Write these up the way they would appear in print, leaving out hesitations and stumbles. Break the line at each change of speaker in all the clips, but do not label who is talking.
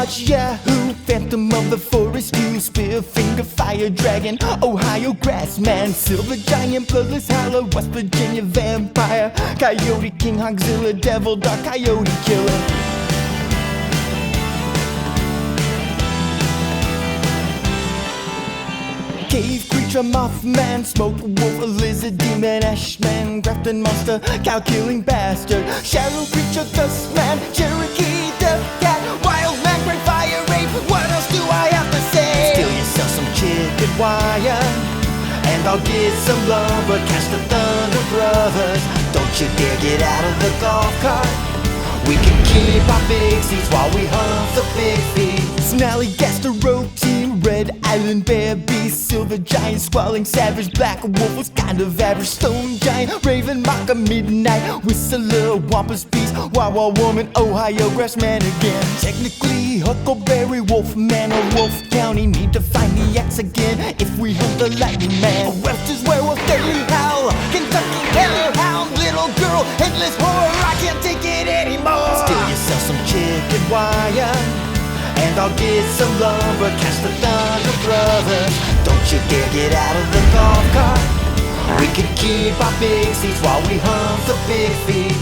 Sasquatch, Yahoo, Phantom of the Forest, you Spearfinger, Fire Dragon, Ohio Grassman, Silver Giant, Bloodless Howler, West Virginia Vampire, Coyote King, Hogzilla, Devil Dog, Coyote Killer. Cave creature, Mothman, Smoke Wolf, a Lizard Demon, Ashman, Grafton Monster, Cow-killing Bastard, Shadow Creature, Dustman, Cherokee, Death Cat, Wild Man, Great Fire Rape. What else do I have to say? Steal yourself some chicken wire, and I'll get some lumber. Catch the Thunder Brothers. Don't you dare get out of the golf cart. We can keep our big seats while we hunt the Bigfeet. Snarly Gastro Team, Red Island Bear Beast, Silver Giant, Squalling Savage, Black Wolf was kind of average, Stone Giant, Raven Mocker, Midnight Whistler, Wampus Beast, Wawa Woman, Ohio Grassman again. Technically Huckleberry Wolfman or Wolf County, need to find the X again if we hunt the Lightning Man. Webster's Werewolf, Daily Howl, Kentucky Hellhound, Little Girl, Headless Horror, I can't take it anymore. Steal yourself some chicken wire, and I'll get some lumber. Catch the Thunder Brothers. Don't you dare get out of the golf cart. We can keep our big seats while we hunt the Bigfeet.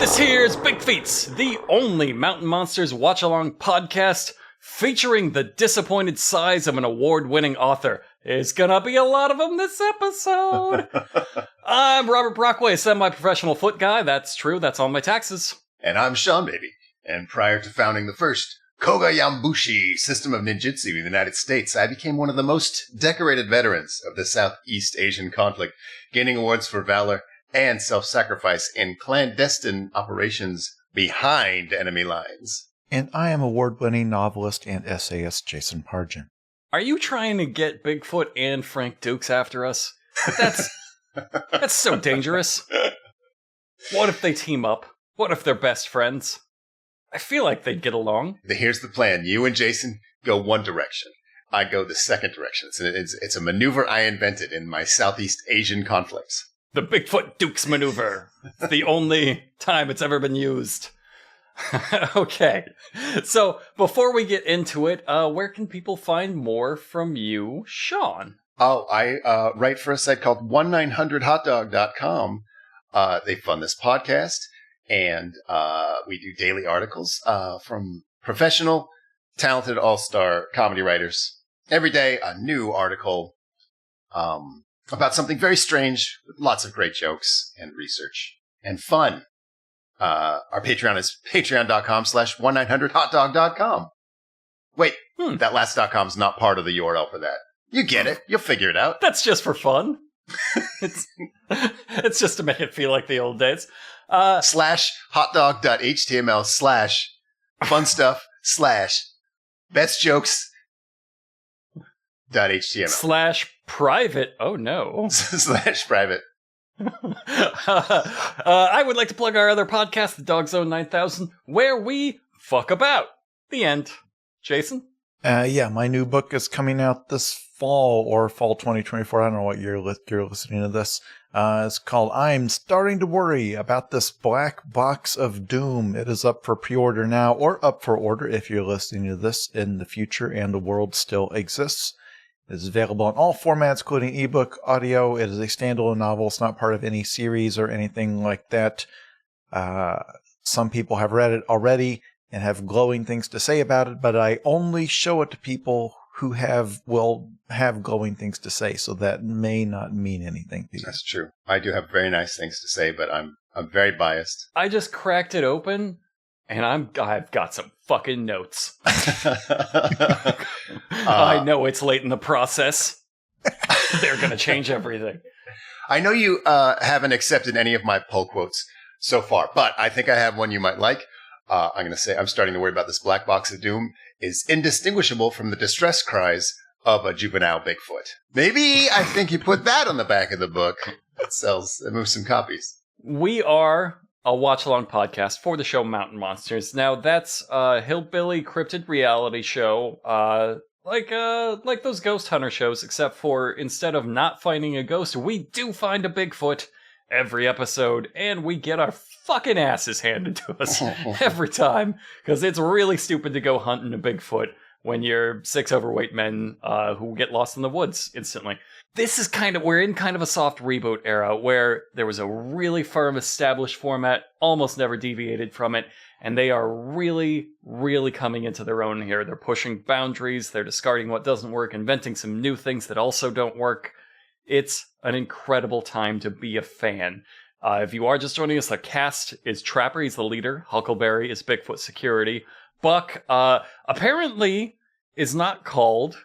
This here's BIGFEETS, the only Mountain Monsters watch-along podcast featuring the disappointed size of an award-winning author. There's gonna be a lot of them this episode. I'm Robert Brockway, a semi-professional foot guy. That's true, that's on my taxes.
And I'm Sean Baby. And prior to founding the first Koga Yambushi system of ninjutsu in the United States, I became one of the most decorated veterans of the Southeast Asian conflict, gaining awards for valor and self-sacrifice in clandestine operations behind enemy lines.
And I am award-winning novelist and essayist Jason Pargin.
Are you trying to get Bigfoot and Frank Dukes after us? That's so dangerous. What if they team up? What if they're best friends? I feel like they'd get along.
Here's the plan. You and Jason go one direction. I go the second direction. It's a maneuver I invented in my Southeast Asian conflicts.
The Bigfoot Dukes maneuver. It's the only time it's ever been used. Okay. So, before we get into it, where can people find more from you, Sean?
Oh, I write for a site called 1900hotdog.com. They fund this podcast. And we do daily articles from professional, talented, all-star comedy writers. Every day, a new article about something very strange, with lots of great jokes and research and fun. Our Patreon is patreon.com/1900hotdog.com. Wait, that last .com is not part of the URL for that. You get it. You'll figure it out.
That's just for fun. It's just to make it feel like the old days.
/hotdog.html/funstuff/bestjokes.html/private.
Oh no.
/private.
I would like to plug our other podcast, The Dog Zone 9000, where we fuck about. The end. Jason?
Yeah, my new book is coming out this fall or fall 2024. I don't know what year you're listening to this. It's called I'm Starting to Worry About This Black Box of Doom. It is up for pre-order now, or up for order if you're listening to this in the future and the world still exists. It is available in all formats, including ebook, audio. It is a standalone novel. It's not part of any series or anything like that. Some people have read it already and have glowing things to say about it, but I only show it to people who will have glowing things to say, so that may not mean anything to you.
That's true. I do have very nice things to say, but I'm very biased.
I just cracked it open, and I've got some fucking notes. I know it's late in the process. They're going to change everything.
I know you haven't accepted any of my pull quotes so far, but I think I have one you might like. I'm going to say I'm starting to worry about this black box of doom is indistinguishable from the distress cries of a juvenile Bigfoot. Maybe I think you put that on the back of the book. It moves some copies. We
are a watch-along podcast for the show Mountain Monsters. Now, that's a hillbilly cryptid reality show, like those ghost hunter shows, except for instead of not finding a ghost, we do find a Bigfoot, every episode, and we get our fucking asses handed to us every time, because it's really stupid to go hunting a Bigfoot when you're 6 overweight men who get lost in the woods instantly. This is we're in kind of a soft reboot era where there was a really firm established format, almost never deviated from it, and they are really, really coming into their own here. They're pushing boundaries, they're discarding what doesn't work, inventing some new things that also don't work. It's an incredible time to be a fan. If you are just joining us, the cast is Trapper, he's the leader. Huckleberry is Bigfoot security. Buck, apparently is not called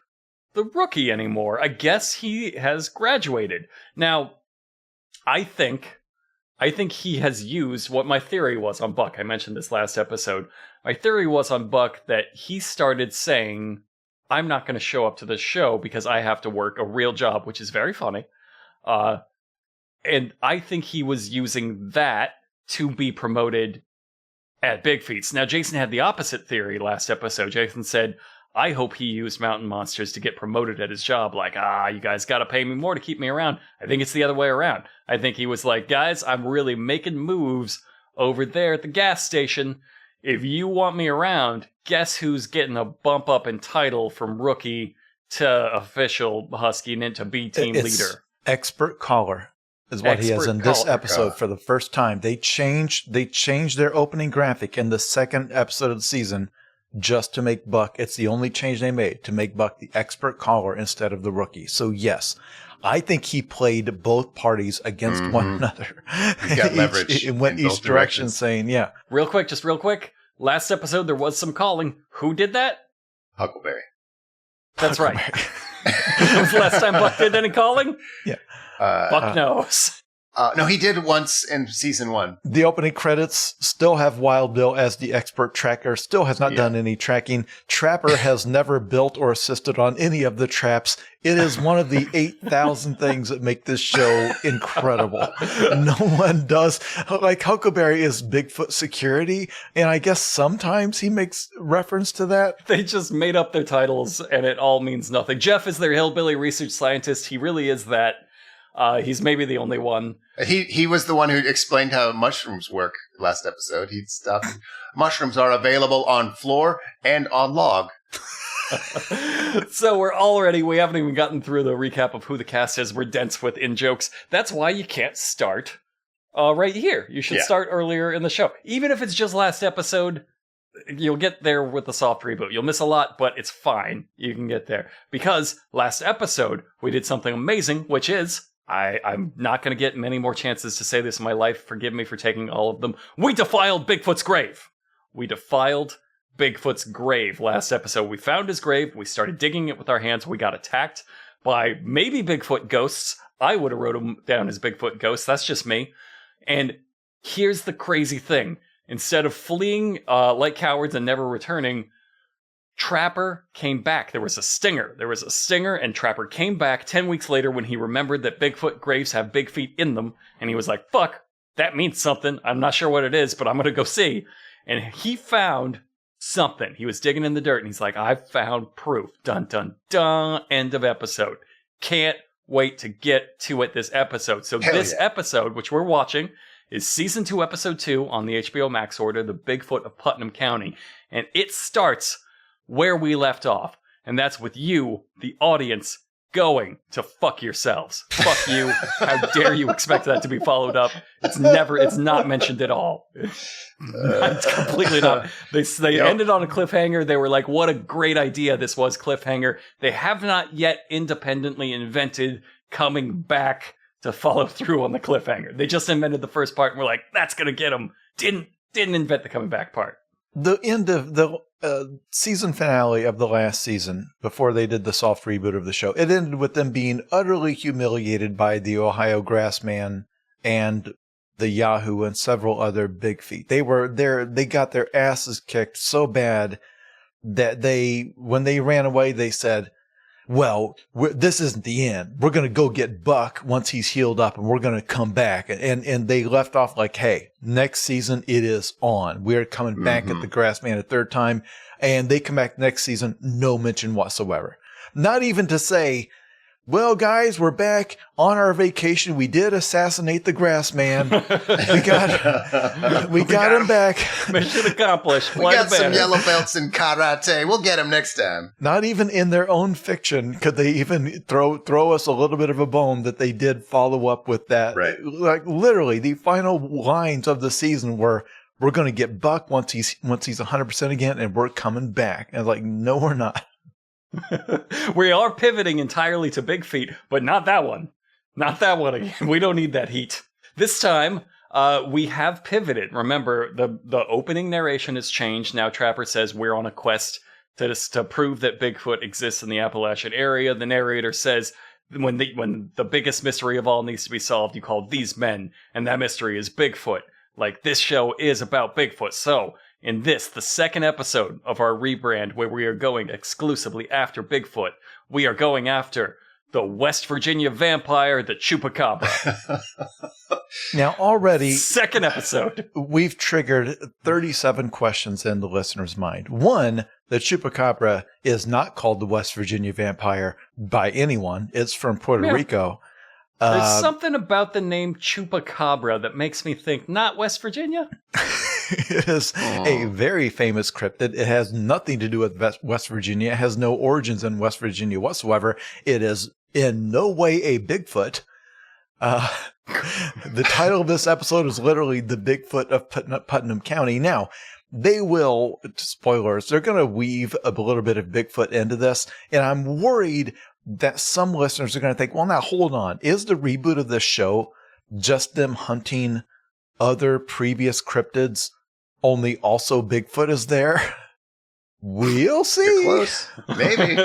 the Rookie anymore. I guess he has graduated. Now, I think he has used what my theory was on Buck. I mentioned this last episode. My theory was on Buck that he started saying, I'm not going to show up to this show because I have to work a real job, which is very funny. And I think he was using that to be promoted at Bigfeets. Now, Jason had the opposite theory last episode. Jason said, I hope he used Mountain Monsters to get promoted at his job. Like, you guys got to pay me more to keep me around. I think it's the other way around. I think he was like, guys, I'm really making moves over there at the gas station. If you want me around, guess who's getting a bump up in title from rookie to official Husky and into B team leader?
Expert caller is what he has in this episode for the first time. They changed their opening graphic in the second episode of the season just to make Buck. It's the only change they made, to make Buck the expert caller instead of the rookie. So yes, I think he played both parties against one another.
He got leverage.
It went each direction saying, yeah.
Real quick. Last episode, there was some calling. Who did that?
Huckleberry.
That's right. When was the last time Buck did any calling?
Yeah.
Buck knows.
No, he did once in season 1.
The opening credits still have Wild Bill as the expert tracker, still has not done any tracking. Trapper has never built or assisted on any of the traps. It is one of the 8,000 things that make this show incredible. No one does. Like, Huckleberry is Bigfoot security, and I guess sometimes he makes reference to that.
They just made up their titles, and it all means nothing. Jeff is their hillbilly research scientist. He really is that. He's maybe the only one.
He was the one who explained how mushrooms work last episode. He stopped. Mushrooms are available on floor and on log.
So we haven't even gotten through the recap of who the cast is. We're dense with in-jokes. That's why you can't start right here. You should start earlier in the show. Even if it's just last episode, you'll get there with the soft reboot. You'll miss a lot, but it's fine. You can get there. Because last episode, we did something amazing, which is... I'm not going to get many more chances to say this in my life. Forgive me for taking all of them. We defiled Bigfoot's grave. We defiled Bigfoot's grave last episode. We found his grave. We started digging it with our hands. We got attacked by maybe Bigfoot ghosts. I would have wrote him down as Bigfoot ghosts. That's just me. And here's the crazy thing. Instead of fleeing like cowards and never returning, Trapper came back. There was a stinger, and Trapper came back 10 weeks later when he remembered that Bigfoot graves have big feet in them, and he was like, fuck, that means something. I'm not sure what it is, but I'm going to go see. And he found something. He was digging in the dirt, and he's like, I've found proof. Dun, dun, dun. End of episode. Can't wait to get to it this episode. So this episode, which we're watching, is Season 2, Episode 2 on the HBO Max order, The Bigfoot of Putnam County. And it starts where we left off, and that's with you, the audience, going to fuck yourselves. Fuck you. How dare you expect that to be followed up? It's not mentioned at all. It's completely not. They ended on a cliffhanger. They were like, what a great idea this was, cliffhanger. They have not yet independently invented coming back to follow through on the cliffhanger. They just invented the first part and were like, that's gonna get them. Didn't invent the coming back part.
The end of the season finale of the last season, before they did the soft reboot of the show, it ended with them being utterly humiliated by the Ohio Grassman and the Yahoo and several other big feet. They got their asses kicked so bad that when they ran away, they said, well, this isn't the end. We're going to go get Buck once he's healed up, and we're going to come back. And they left off like, hey, next season it is on. We're coming back at the Grassman a third time. And they come back next season, no mention whatsoever. Not even to say, Well, guys, we're back on our vacation. We did assassinate the grass man. We got him back.
Mission accomplished.
We got some yellow belts in karate. We'll get him next time.
Not even in their own fiction could they even throw us a little bit of a bone that they did follow up with that.
Right.
Like literally, the final lines of the season were, "We're going to get Buck once he's 100% again, and we're coming back." And like, no, we're not.
We are pivoting entirely to Bigfeet, but not that one. Not that one again. We don't need that heat. This time, we have pivoted. Remember, the opening narration has changed. Now Trapper says we're on a quest to prove that Bigfoot exists in the Appalachian area. The narrator says when the biggest mystery of all needs to be solved, you call these men, and that mystery is Bigfoot. Like, this show is about Bigfoot. So, in this, the second episode of our rebrand, where we are going exclusively after Bigfoot, we are going after the West Virginia vampire, the Chupacabra.
Now, already,
Second episode.
we've triggered 37 questions in the listener's mind. One, the Chupacabra is not called the West Virginia vampire by anyone. It's from Puerto Rico.
There's something about the name Chupacabra that makes me think, not West Virginia?
It is a very famous cryptid. It has nothing to do with West Virginia. It has no origins in West Virginia whatsoever. It is in no way a Bigfoot. The title of this episode is literally The Bigfoot of Putnam County. Now, they will, spoilers, they're going to weave a little bit of Bigfoot into this, and I'm worried that some listeners are going to think, well, now hold on. Is the reboot of this show just them hunting other previous cryptids, only also Bigfoot is there? We'll see.
You're close. Maybe.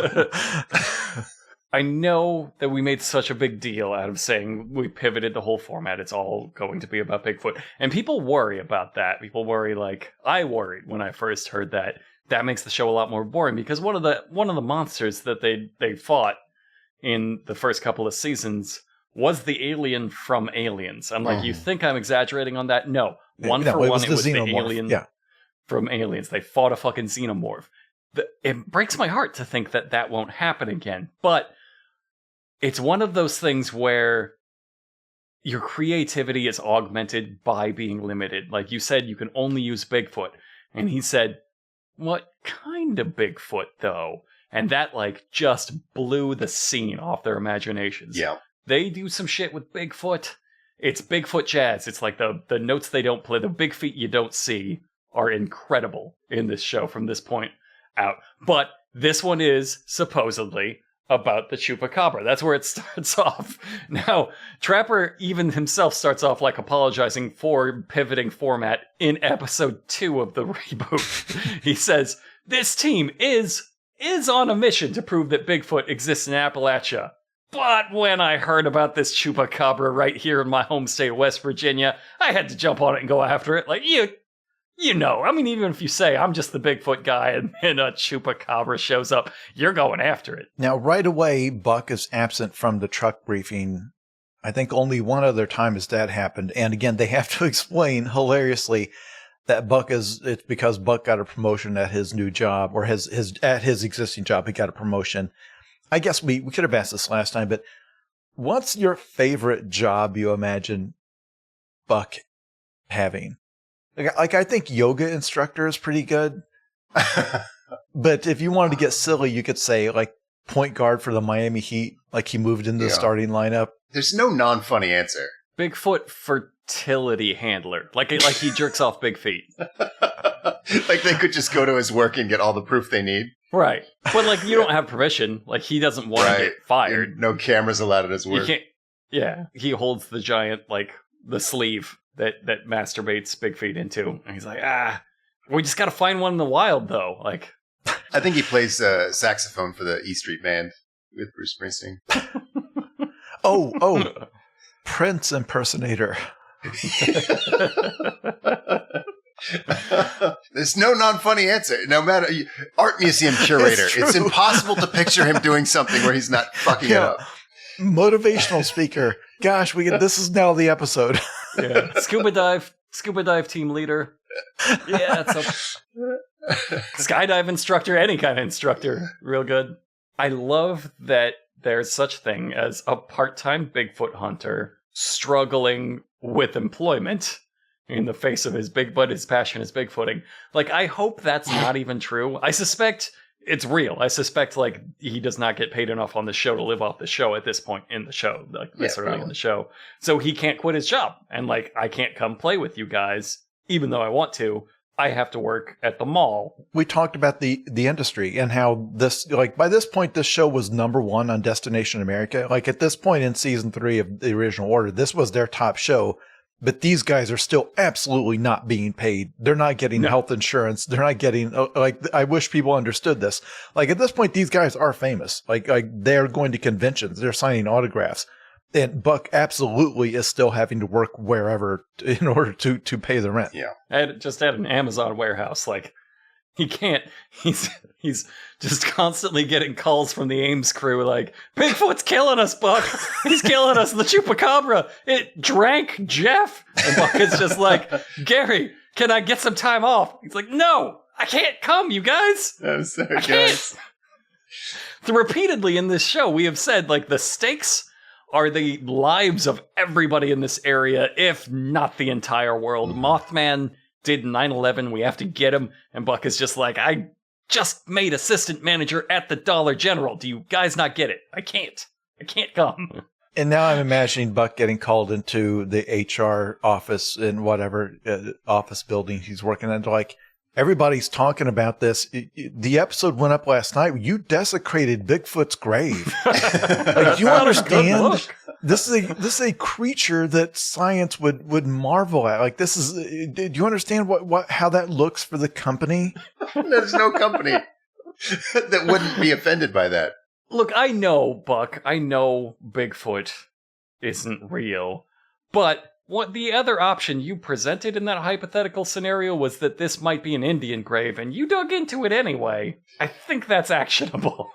I know that we made such a big deal out of saying we pivoted the whole format. It's all going to be about Bigfoot. And people worry about that. People worry, like I worried when I first heard that. That makes the show a lot more boring, because one of the monsters that they fought in the first couple of seasons was the alien from Aliens. I'm like, you think I'm exaggerating on that? No.
It was the
alien from Aliens. They fought a fucking xenomorph. It breaks my heart to think that won't happen again. But it's one of those things where your creativity is augmented by being limited. Like you said, you can only use Bigfoot. And he said, what kind of Bigfoot, though? And that, like, just blew the scene off their imaginations.
Yeah.
They do some shit with Bigfoot. It's Bigfoot jazz. It's like the notes they don't play, the big feet you don't see are incredible in this show from this point out. But this one is supposedly about the Chupacabra. That's where it starts off. Now, Trapper even himself starts off like apologizing for pivoting format in episode 2 of the reboot. He says, this team is on a mission to prove that Bigfoot exists in Appalachia. But when I heard about this Chupacabra right here in my home state of West Virginia, I had to jump on it and go after it. Like, you know, I mean, even if you say I'm just the Bigfoot guy and then a Chupacabra shows up, you're going after it.
Now, right away, Buck is absent from the truck briefing. I think only one other time has that happened. And again, they have to explain hilariously that it's because Buck got a promotion at his new job, or at his existing job, he got a promotion. I guess we could have asked this last time, but what's your favorite job you imagine Buck having? Like, I think yoga instructor is pretty good. But if you wanted to get silly, you could say, like, point guard for the Miami Heat. Like, he moved into the starting lineup.
There's no non-funny answer.
Bigfoot fertility handler. Like he jerks off big feet.
Like, they could just go to his work and get all the proof they need.
Right. But, like, you don't have permission. Like, he doesn't want to get fired.
And no cameras allowed at his work.
He holds the giant, like, the sleeve that masturbates Bigfeet into. And he's like, we just got to find one in the wild, though. Like,
I think he plays saxophone for the E Street Band with Bruce Springsteen.
Oh, Prince impersonator.
There's no non-funny answer. No matter art museum curator, it's impossible to picture him doing something where he's not fucking it up.
Motivational speaker. Gosh, this is now the episode.
Yeah. Scuba dive team leader. Yeah, it's a skydive instructor, any kind of instructor. Real good. I love that there's such thing as a part-time Bigfoot hunter struggling with employment in the face of his his passion is Bigfooting. Like, I hope that's not even true. I suspect it's real. I suspect, like, he does not get paid enough on the show to live off the show at this point in the show, like, this early in the show. So he can't quit his job. And, like, I can't come play with you guys, even though I want to. I have to work at the mall.
We talked about the industry and how this, like, by this point, this show was #1 on Destination America. Like, at this point in season 3 of the original order, this was their top show. But these guys are still absolutely not being paid. They're not getting health insurance. They're not getting, like, I wish people understood this. Like, at this point, these guys are famous. Like they're going to conventions. They're signing autographs. And Buck absolutely is still having to work wherever in order to pay the rent.
Yeah.
Just at an Amazon warehouse. Like, he can't, he's just constantly getting calls from the Ames crew like, Bigfoot's killing us, Buck. He's killing us. The Chupacabra, it drank Jeff. And Buck is just like, Gary, can I get some time off? He's like, no, I can't come, you guys.
That was so
I can't. Repeatedly in this show, we have said, like, the stakes are the lives of everybody in this area, if not the entire world. Mothman did 9/11. We have to get him. And Buck is just like, I just made assistant manager at the Dollar General. Do you guys not get it? I can't come.
And now I'm imagining Buck getting called into the HR office in whatever office building he's working in. Like, everybody's talking about this. The episode went up last night. You desecrated Bigfoot's grave. Like, you understand? This is a creature that science would marvel at. Like, this is. Do you understand how that looks for the company?
There's no company that wouldn't be offended by that.
Look, I know, Buck. I know Bigfoot isn't real, but what the other option you presented in that hypothetical scenario was that this might be an Indian grave, and you dug into it anyway. I think that's actionable.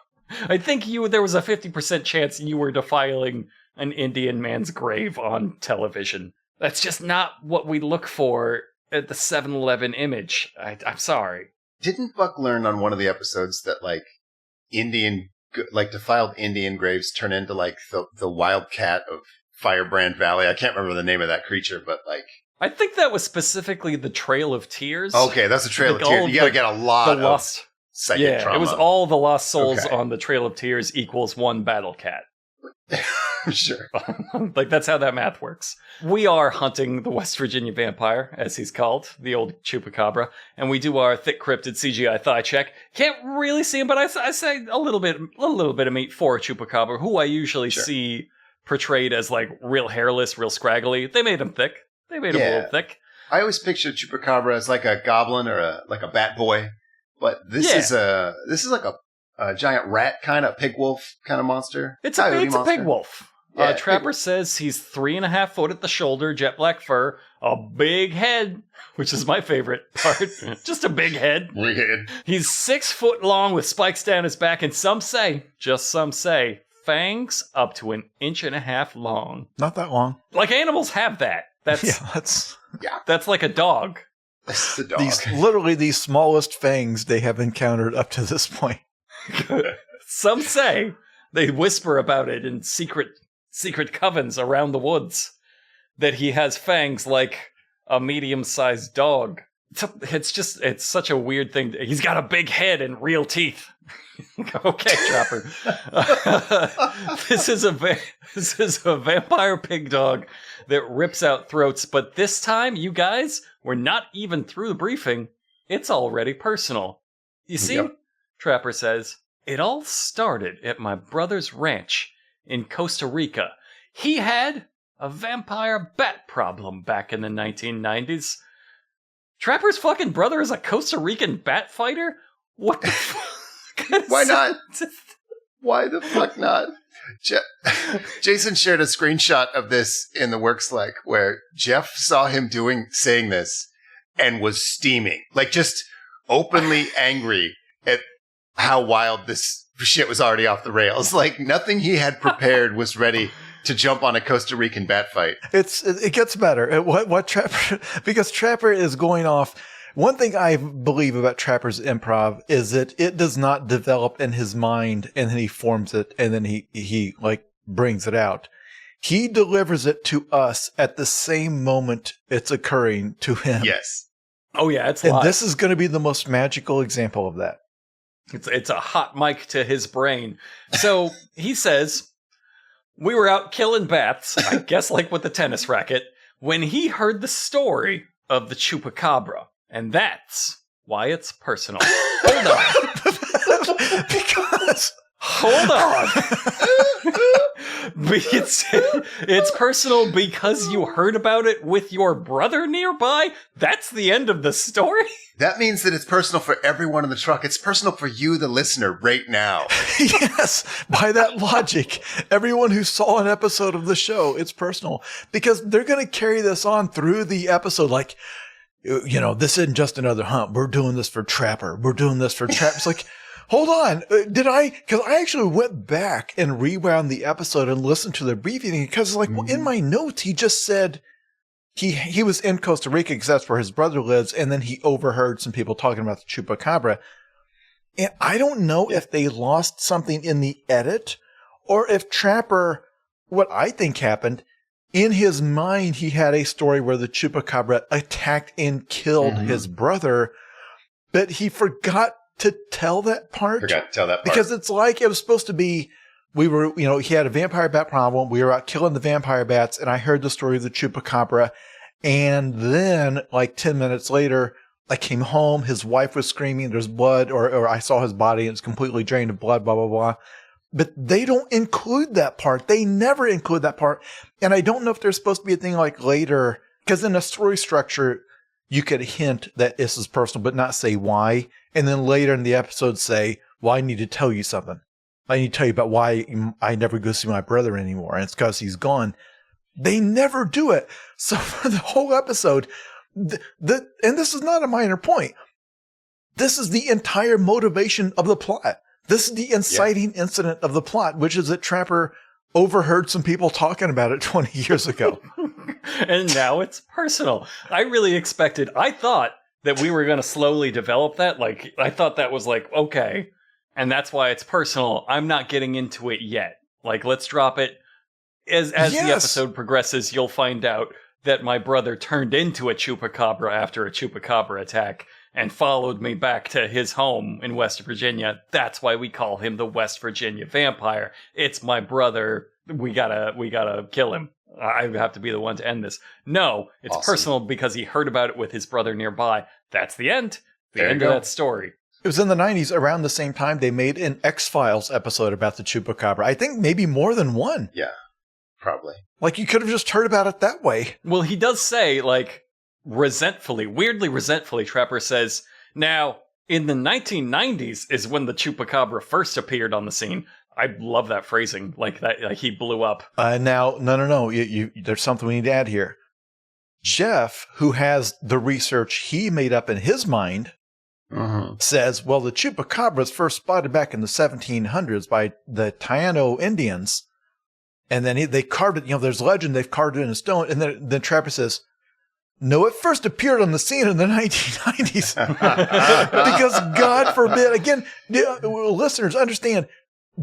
I think there was a 50% chance you were defiling an Indian man's grave on television. That's just not what we look for at the 7-Eleven image. I'm sorry.
Didn't Buck learn on one of the episodes that, like, defiled Indian graves turn into, like, the wildcat of Firebrand Valley? I can't remember the name of that creature, but, like,
I think that was specifically the Trail of Tears.
Okay, that's the Trail of Tears. You gotta get a lot of psychic trauma.
It was all the lost souls on the Trail of Tears equals one battle cat.
Sure.
Like, that's how that math works. We are hunting the West Virginia vampire, as he's called, the old Chupacabra, and we do our thick cryptid CGI thigh check. Can't really see him, but I say a little bit of meat for a Chupacabra, who I usually see portrayed as, like, real hairless, real scraggly. They made him thick. They made him a little thick.
I always pictured Chupacabra as like a goblin or a bat boy, but this is like a giant rat kind of pig wolf kind of monster.
It's a pig wolf.
Yeah,
Trapper says he's 3.5 foot at the shoulder, jet black fur, a big head, which is my favorite part. Just a big head.
Weird.
He's 6 foot long with spikes down his back, and some say, fangs up to 1.5 inches long.
Not that long.
Like, animals have that. That's like a dog.
That's the dog.
Literally the smallest fangs they have encountered up to this point.
Some say they whisper about it in secret covens around the woods, that he has fangs like a medium-sized dog. It's such a weird thing. He's got a big head and real teeth. Okay, Trapper. This is a vampire pig dog that rips out throats, but this time, you guys, we're not even through the briefing. It's already personal. You see, Trapper says, it all started at my brother's ranch in Costa Rica. He had a vampire bat problem back in the 1990s. Trapper's fucking brother is a Costa Rican bat fighter? What the fuck?
Why not? Why the fuck not? Jason shared a screenshot of this in the work Slack where Jeff saw him saying this and was steaming. Like, just openly angry at how wild this shit was already off the rails. Like, nothing he had prepared was ready to jump on a Costa Rican bat fight.
It gets better. What Trapper, because Trapper is going off One thing I believe about Trapper's improv is that it does not develop in his mind and then he forms it and then he like brings it out. He delivers it to us at the same moment it's occurring to him.
Yes.
Oh yeah, it's
And
live.
this is going to be the most magical example of that.
It's a hot mic to his brain. So he says, we were out killing bats, I guess like with the tennis racket, when he heard the story of the Chupacabra. And that's why it's personal. Hold on.
Because...
Hold on. It's personal because you heard about it with your brother nearby? That's the end of the story?
That means that it's personal for everyone in the truck. It's personal for you, the listener, right now.
Yes, by that logic, everyone who saw an episode of the show, it's personal. Because they're going to carry this on through the episode like, you know, this isn't just another hunt. We're doing this for Trapper. We're doing this for Trapper. It's like, hold on. Because I actually went back and rewound the episode and listened to the briefing because like in my notes, he just said he was in Costa Rica because that's where his brother lives. And then he overheard some people talking about the Chupacabra. And I don't know if they lost something in the edit or if Trapper, what I think happened, in his mind, he had a story where the Chupacabra attacked and killed his brother, but he forgot to tell that part. Because it's like it was supposed to be, we were, you know, he had a vampire bat problem. We were out killing the vampire bats, and I heard the story of the Chupacabra. And then, like 10 minutes later, I came home. His wife was screaming, there's blood, or I saw his body, and it's completely drained of blood, blah, blah, blah. But they don't include that part. They never include that part. And I don't know if there's supposed to be a thing like later, because in a story structure, you could hint that this is personal, but not say why. And then later in the episode say, well, I need to tell you something. I need to tell you about why I never go see my brother anymore. And it's because he's gone. They never do it. So for the whole episode, and this is not a minor point, this is the entire motivation of the plot. This is the inciting incident of the plot, which is that Trapper overheard some people talking about it 20 years ago.
And now it's personal. I thought that we were going to slowly develop that. Like, I thought that was like, okay, and that's why it's personal. I'm not getting into it yet. Like, let's drop it. As the episode progresses, you'll find out that my brother turned into a Chupacabra after a Chupacabra attack and followed me back to his home in West Virginia. That's why we call him the West Virginia vampire. It's my brother. We gotta kill him. I have to be the one to end this. No, it's personal because he heard about it with his brother nearby. That's the end. The end of that story.
It was in the 90s, around the same time they made an X-Files episode about the Chupacabra. I think maybe more than one.
Yeah, probably.
Like, you could have just heard about it that way.
Well, he does say, like, weirdly resentfully, Trapper says, now, in the 1990s is when the Chupacabra first appeared on the scene. I love that phrasing, like that, like he blew up.
Now, no. There's something we need to add here. Jeff, who has the research he made up in his mind, says, well, the Chupacabras first spotted back in the 1700s by the Taino Indians. And then they carved it, there's legend, they've carved it in a stone. And then Trapper says, no, it first appeared on the scene in the 1990s. Because God forbid, again, listeners understand,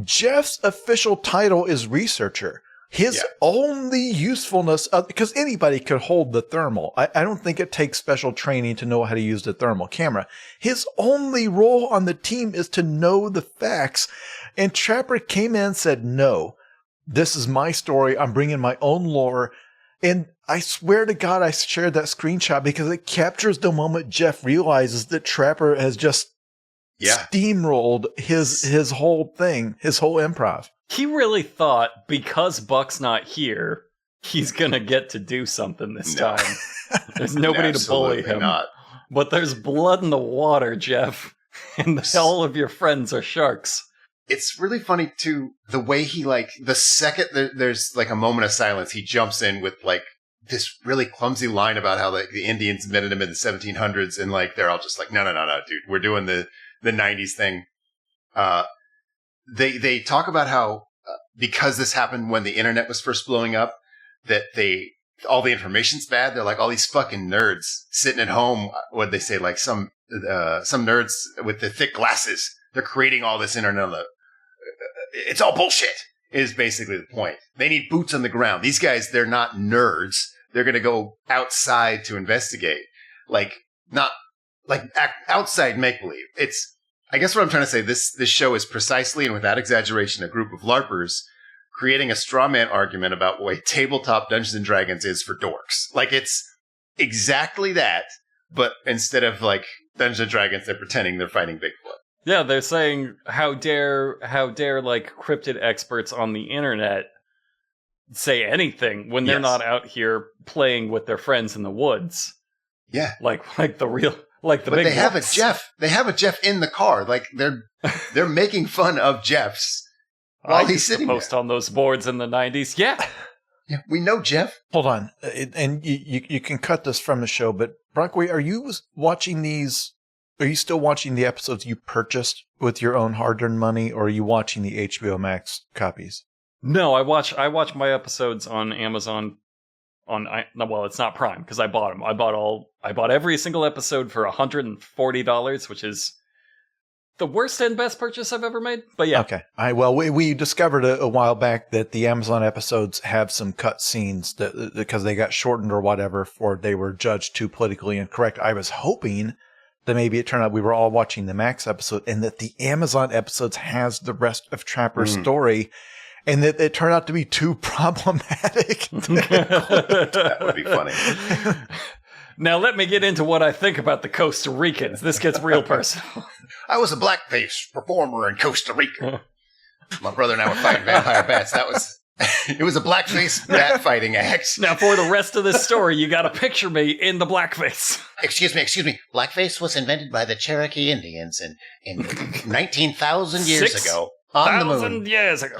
Jeff's official title is researcher. His only usefulness, because anybody could hold the thermal. I don't think it takes special training to know how to use the thermal camera. His only role on the team is to know the facts. And Trapper came in and said, no, this is my story. I'm bringing my own lore. And I swear to God, I shared that screenshot because it captures the moment Jeff realizes that Trapper has just steamrolled his whole thing, his whole improv.
He really thought because Buck's not here, he's going to get to do something this time. There's nobody to bully him. Not. But there's blood in the water, Jeff. And all of your friends are sharks.
It's really funny, too, the way he, like, the second there's, like, a moment of silence, he jumps in with, like, this really clumsy line about how, like, the Indians met him in the 1700s, and, like, they're all just like, no, dude, we're doing the 90s thing. They talk about how, because this happened when the internet was first blowing up, that they all the information's bad. They're like all these fucking nerds sitting at home. What'd they say? Like some nerds with the thick glasses. They're creating all this internet. It's all bullshit is basically the point. They need boots on the ground. These guys, they're not nerds. They're going to go outside to investigate. Outside make-believe. I guess what I'm trying to say, this show is precisely and without exaggeration a group of LARPers creating a straw man argument about what tabletop Dungeons and Dragons is for dorks. Like, it's exactly that, but instead of like Dungeons and Dragons, they're pretending they're fighting Bigfoot.
Yeah, they're saying, how dare like cryptid experts on the internet say anything when they're not out here playing with their friends in the woods.
Yeah.
Like the real, like the
but
big
they have
wolves.
a Jeff. They have a Jeff in the car. Like they're making fun of Jeff's while he's sitting there.
Post on those boards in the 90s. Yeah.
Yeah, we know Jeff.
Hold on. And you can cut this from the show, but Brockway, are you watching these? Are you still watching the episodes you purchased with your own hard-earned money, or are you watching the HBO Max copies?
No, I watch my episodes on Amazon. Well, it's not Prime because I bought them. I bought every single episode for $140, which is the worst and best purchase I've ever made. But yeah,
okay. We discovered a while back that the Amazon episodes have some cut scenes that because they got shortened or whatever, for they were judged too politically incorrect. I was hoping that maybe it turned out we were all watching the Max episode and that the Amazon episodes has the rest of Trapper's story, and that it turned out to be too problematic.
That would be funny.
Now let me get into what I think about the Costa Ricans. This gets real personal.
I was a blackface performer in Costa Rica. My brother and I were fighting vampire bats. It was a blackface bat fighting act.
Now, for the rest of this story, you got to picture me in the blackface.
Excuse me. Blackface was invented by the Cherokee Indians in 19,000 years ago on the moon.
6,000 years ago.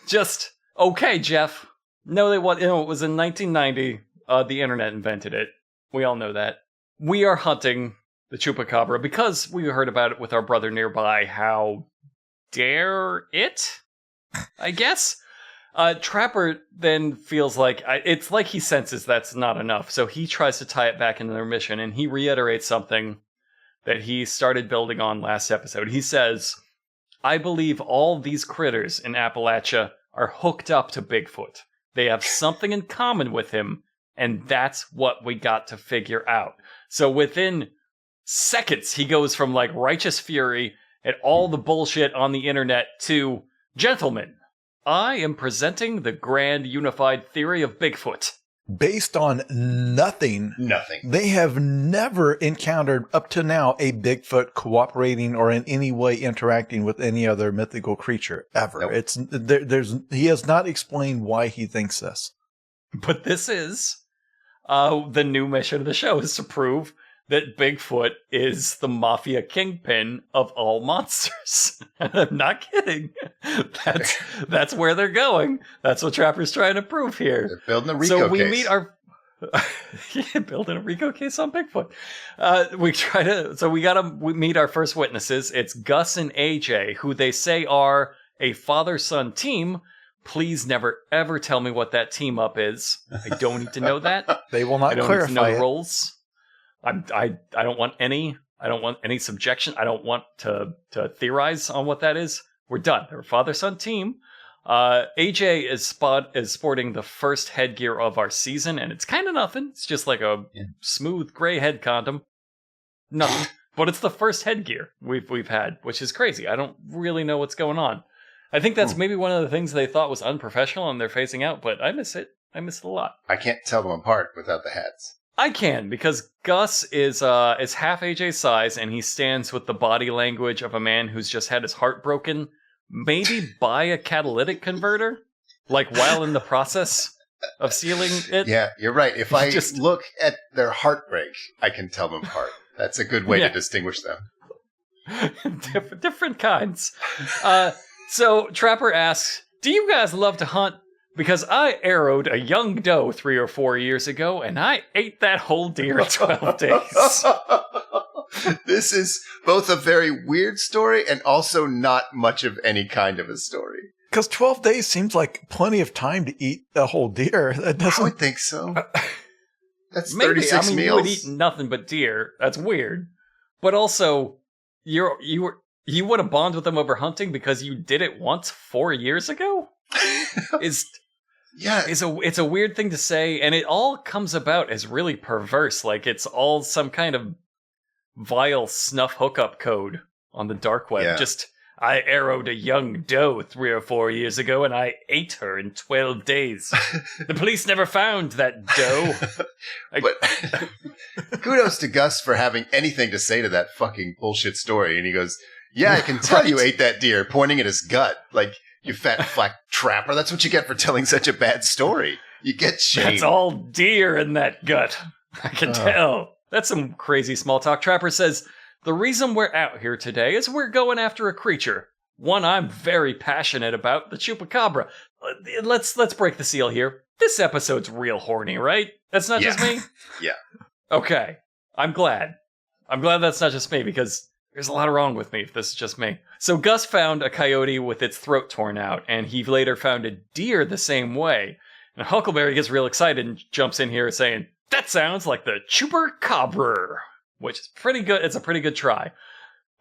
Just, okay, Jeff. No, it was in 1990. The internet invented it. We all know that. We are hunting the Chupacabra because we heard about it with our brother nearby. How dare it? I guess. Trapper then feels like it's like he senses that's not enough, so he tries to tie it back into their mission, and he reiterates something that he started building on last episode. He says, I believe all these critters in Appalachia are hooked up to Bigfoot. They have something in common with him, and that's what we got to figure out. So within seconds, he goes from like righteous fury at all the bullshit on the internet to, gentlemen, I am presenting the grand unified theory of Bigfoot.
Based on nothing.
Nothing.
They have never encountered up to now a Bigfoot cooperating or in any way interacting with any other mythical creature ever. Nope. He has not explained why he thinks this.
But this is the new mission of the show, is to prove that Bigfoot is the mafia kingpin of all monsters. And I'm not kidding. That's where they're going. That's what Trapper's trying to prove here.
They're building a RICO case.
Meet our building a RICO case on Bigfoot. We meet our first witnesses. It's Gus and AJ, who they say are a father-son team. Please never ever tell me what that team up is. I don't need to know that.
They will not clarify. I don't need to know the
roles. I don't want any. I don't want any subjection. I don't want to theorize on what that is. We're done. They're a father-son team. AJ is sporting the first headgear of our season, and it's kind of nothing. It's just like a smooth gray head condom. Nothing. But it's the first headgear we've had, which is crazy. I don't really know what's going on. I think that's maybe one of the things they thought was unprofessional and they're phasing out, but I miss it. I miss it a lot.
I can't tell them apart without the hats.
I can, because Gus is half AJ's size, and he stands with the body language of a man who's just had his heart broken. Maybe buy a catalytic converter, like while in the process of sealing it.
Yeah, you're right. If I just look at their heartbreak, I can tell them apart. That's a good way to distinguish them.
Different kinds. So Trapper asks, do you guys love to hunt? Because I arrowed a young doe 3 or 4 years ago, and I ate that whole deer in 12 days.
This is both a very weird story and also not much of any kind of a story.
Because 12 days seems like plenty of time to eat a whole deer. That
I
doesn't.
would think so. That's
Maybe.
36
I mean,
meals.
you would eat nothing but deer. That's weird. But also, you would have bonded with them over hunting because you did it once 4 years ago?
Yeah.
It's a weird thing to say, and it all comes about as really perverse. Like, it's all some kind of vile snuff hookup code on the dark web.
Yeah.
Just, I arrowed a young doe 3 or 4 years ago, and I ate her in 12 days. The police never found that doe.
But kudos to Gus for having anything to say to that fucking bullshit story. And he goes, yeah, I can tell you ate that deer, pointing at his gut. Like, you fat flack trapper. That's what you get for telling such a bad story. You get shamed.
That's all deer in that gut. I can tell. That's some crazy small talk. Trapper says, the reason we're out here today is we're going after a creature. One I'm very passionate about, the Chupacabra. Let's break the seal here. This episode's real horny, right? That's not just me?
Yeah.
Okay. I'm glad. I'm glad that's not just me, because there's a lot wrong with me if this is just me. So Gus found a coyote with its throat torn out, and he later found a deer the same way. And Huckleberry gets real excited and jumps in here saying, that sounds like the Chupacabra, which is pretty good. It's a pretty good try.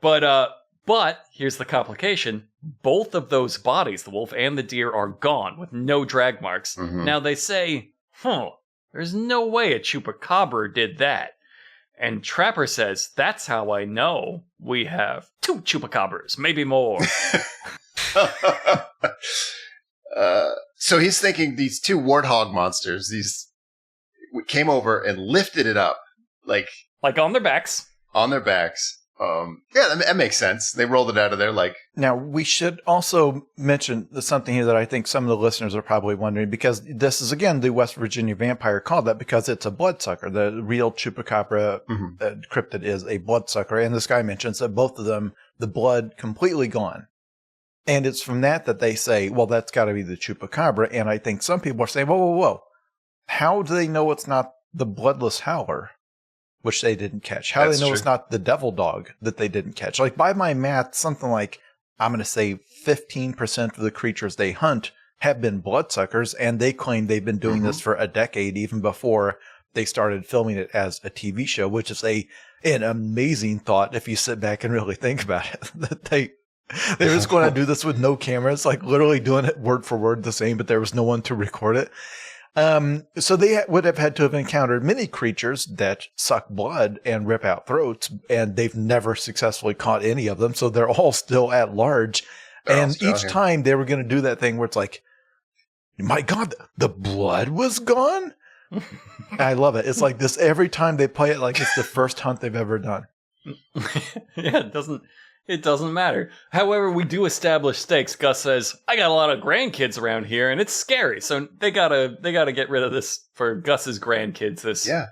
But here's the complication. Both of those bodies, the wolf and the deer, are gone with no drag marks.
Mhm.
Now they say, there's no way a Chupacabra did that. And Trapper says, that's how I know we have 2 Chupacabras, maybe more.
So he's thinking these 2 warthog monsters, came over and lifted it up, like
on their backs.
on their backs. Yeah, that makes sense. They rolled it out of there like.
Now, we should also mention something here that I think some of the listeners are probably wondering, because this is, again, the West Virginia vampire called that because it's a bloodsucker. The real Chupacabra cryptid is a bloodsucker. And this guy mentions that both of them, the blood completely gone. And it's from that they say, well, that's got to be the Chupacabra. And I think some people are saying, whoa. How do they know it's not the bloodless howler? Which they didn't catch. How do they know it's not the devil dog that they didn't catch? Like, by my math, something like, I'm going to say 15% of the creatures they hunt have been bloodsuckers, and they claim they've been doing this for a decade, even before they started filming it as a TV show, which is an amazing thought if you sit back and really think about it. That they're just going to do this with no cameras, like literally doing it word for word the same, but there was no one to record it. So they would have had to have encountered many creatures that suck blood and rip out throats, and they've never successfully caught any of them. So they're all still at large. And each time they were going to do that thing where it's like, my God, the blood was gone. I love it. It's like this every time they play it, like it's the first hunt they've ever done.
Yeah, it doesn't matter. However, we do establish stakes. Gus says, I got a lot of grandkids around here, and it's scary. So they gotta get rid of this for Gus's grandkids.
Yeah.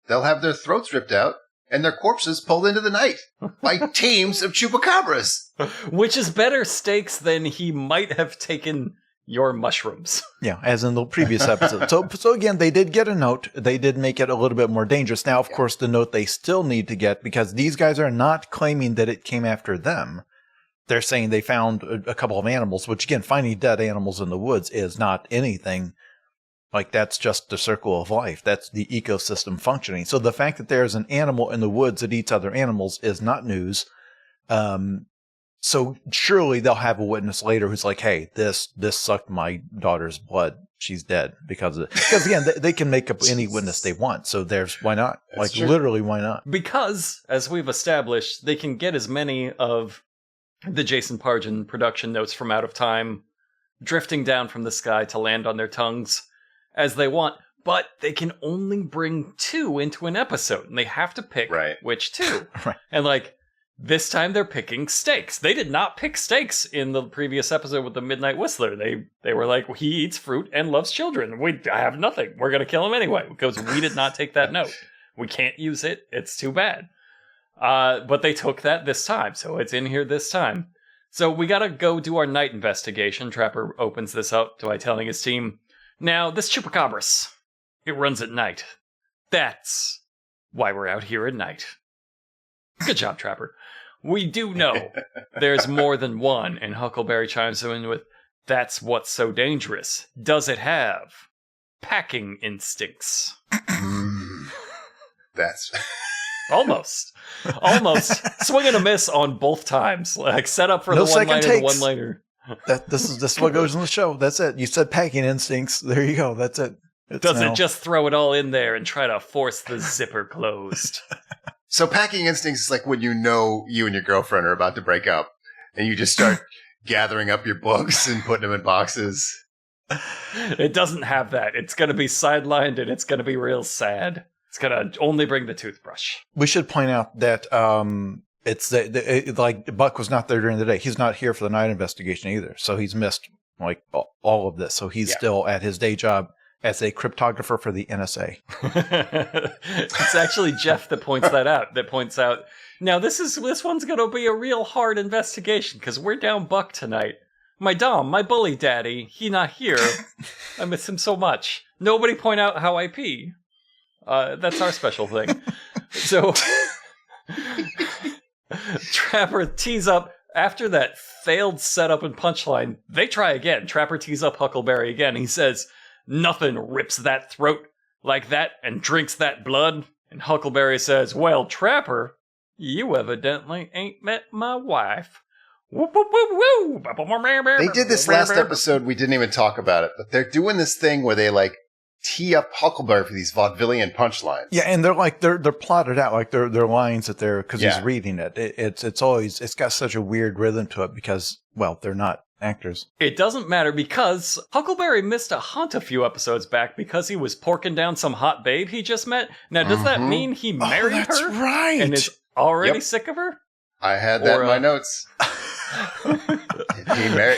They'll have their throats ripped out and their corpses pulled into the night by teams of chupacabras.
Which is better stakes than he might have taken your mushrooms.
Yeah, as in the previous episode. So again, they did get a note. They did make it a little bit more dangerous. Now, of course, the note they still need to get, because these guys are not claiming that it came after them. They're saying they found a couple of animals, which again, finding dead animals in the woods is not anything. Like, that's just the circle of life. That's the ecosystem functioning. So the fact that there's an animal in the woods that eats other animals is not news. So surely they'll have a witness later who's like, hey, this sucked my daughter's blood. She's dead because of it. Because again, they can make up any witness they want. So why not? That's true. Literally, why not?
Because, as we've established, they can get as many of the Jason Pargin production notes from Out of Time drifting down from the sky to land on their tongues as they want. But they can only bring 2 into an episode, and they have to pick which 2.
Right.
And this time they're picking stakes. They did not pick stakes in the previous episode with the Midnight Whistler. They were like, he eats fruit and loves children. I have nothing. We're going to kill him anyway because we did not take that note. We can't use it. It's too bad. But they took that this time, so it's in here this time. So we got to go do our night investigation. Trapper opens this up by telling his team, now, this Chupacabras, it runs at night. That's why we're out here at night. Good job, Trapper. We do know there's more than one, and Huckleberry chimes in with, That's what's so dangerous. Does it have packing instincts?
That's
Almost. Swing and a miss on both times. Like, set up for
No
the one-liner,
second
the
takes.
one-liner.
This is what goes in the show. That's it. You said packing instincts. There you go. That's it.
Doesn't just throw it all in there and try to force the zipper closed.
so packing instincts is like when you know you and your girlfriend are about to break up, and you just start gathering up your books and putting them in boxes.
It doesn't have that. It's going to be sidelined and it's going to be real sad. It's going to only bring the toothbrush.
We should point out that it's like Buck was not there during the day. He's not here for the night investigation either. So he's missed like all of this. So he's still at his day job as a cryptographer for the NSA.
It's actually Jeff that points that out. That points out, now this one's going to be a real hard investigation because we're down Buck tonight. My Dom, my bully daddy, he not here. I miss him so much. Nobody point out how I pee. That's our special thing. So, Trapper tees up, after that failed setup and punchline, they try again. Trapper tees up Huckleberry again. He says, nothing rips that throat like that and drinks that blood. And Huckleberry says, well, Trapper, you evidently ain't met my wife. Whoop, whoop, whoop, whoop.
They did this last episode. We didn't even talk about it, but they're doing this thing where they like tee up Huckleberry for these vaudevillian punchlines.
Yeah, and they're plotted out like they're lines that they're because he's reading it. It's got such a weird rhythm to it because they're not actors.
It doesn't matter because Huckleberry missed a hunt a few episodes back because he was porking down some hot babe he just met. Now, does that mean he married her?
That's right.
And is already sick of her?
I had that in my notes.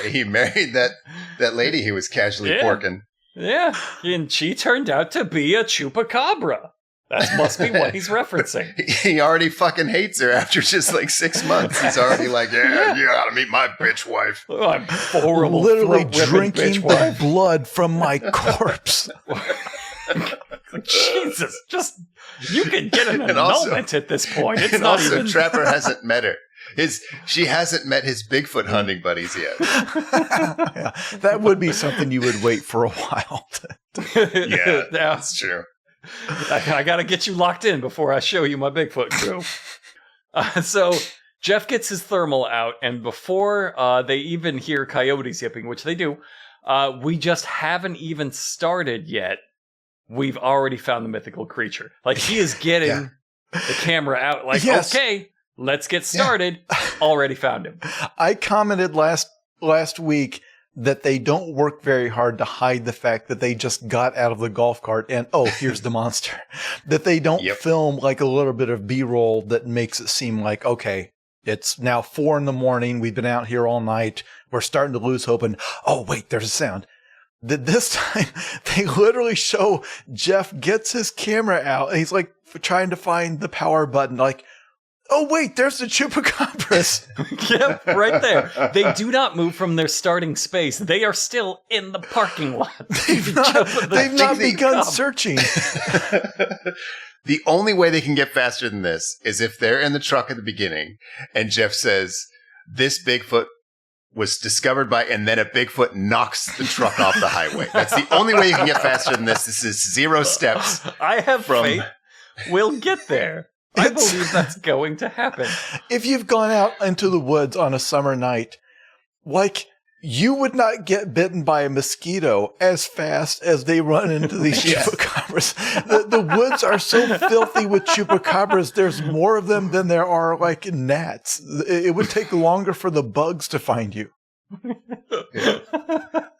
he married that lady he was casually porking.
Yeah, and she turned out to be a chupacabra. That must be what he's referencing.
He already fucking hates her after just like 6 months. He's already like, you gotta meet my bitch wife.
Oh, I'm horrible.
Literally drinking the blood from my corpse.
Jesus, you can get an annulment at this point. It's not
also,
even...
Trapper hasn't met her. She hasn't met his Bigfoot hunting buddies yet.
Yeah, that would be something you would wait for a while.
Yeah, that's true.
I got to get you locked in before I show you my Bigfoot crew. So Jeff gets his thermal out, and before they even hear coyotes yipping, which they do, we just haven't even started yet. We've already found the mythical creature. Like, he is getting the camera out. Like, okay, let's get started. Already found him.
I commented last week that they don't work very hard to hide the fact that they just got out of the golf cart and, here's the monster. That they don't film like a little bit of B-roll that makes it seem like, okay, it's now 4 a.m. We've been out here all night. We're starting to lose hope. And, wait, there's a sound. This time, they literally show Jeff gets his camera out and he's like trying to find the power button. Like, oh, wait, there's the chupacabras.
Yep, right there. They do not move from their starting space. They are still in the parking lot.
They've not begun searching.
The only way they can get faster than this is if they're in the truck at the beginning and Jeff says, this Bigfoot was discovered by, and then a Bigfoot knocks the truck off the highway. That's the only way you can get faster than this. This is 0 steps.
I have faith. We'll get there. I believe that's going to happen.
If you've gone out into the woods on a summer night, like, you would not get bitten by a mosquito as fast as they run into these chupacabras. The woods are so filthy with chupacabras. There's more of them than there are like gnats. It would take longer for the bugs to find you.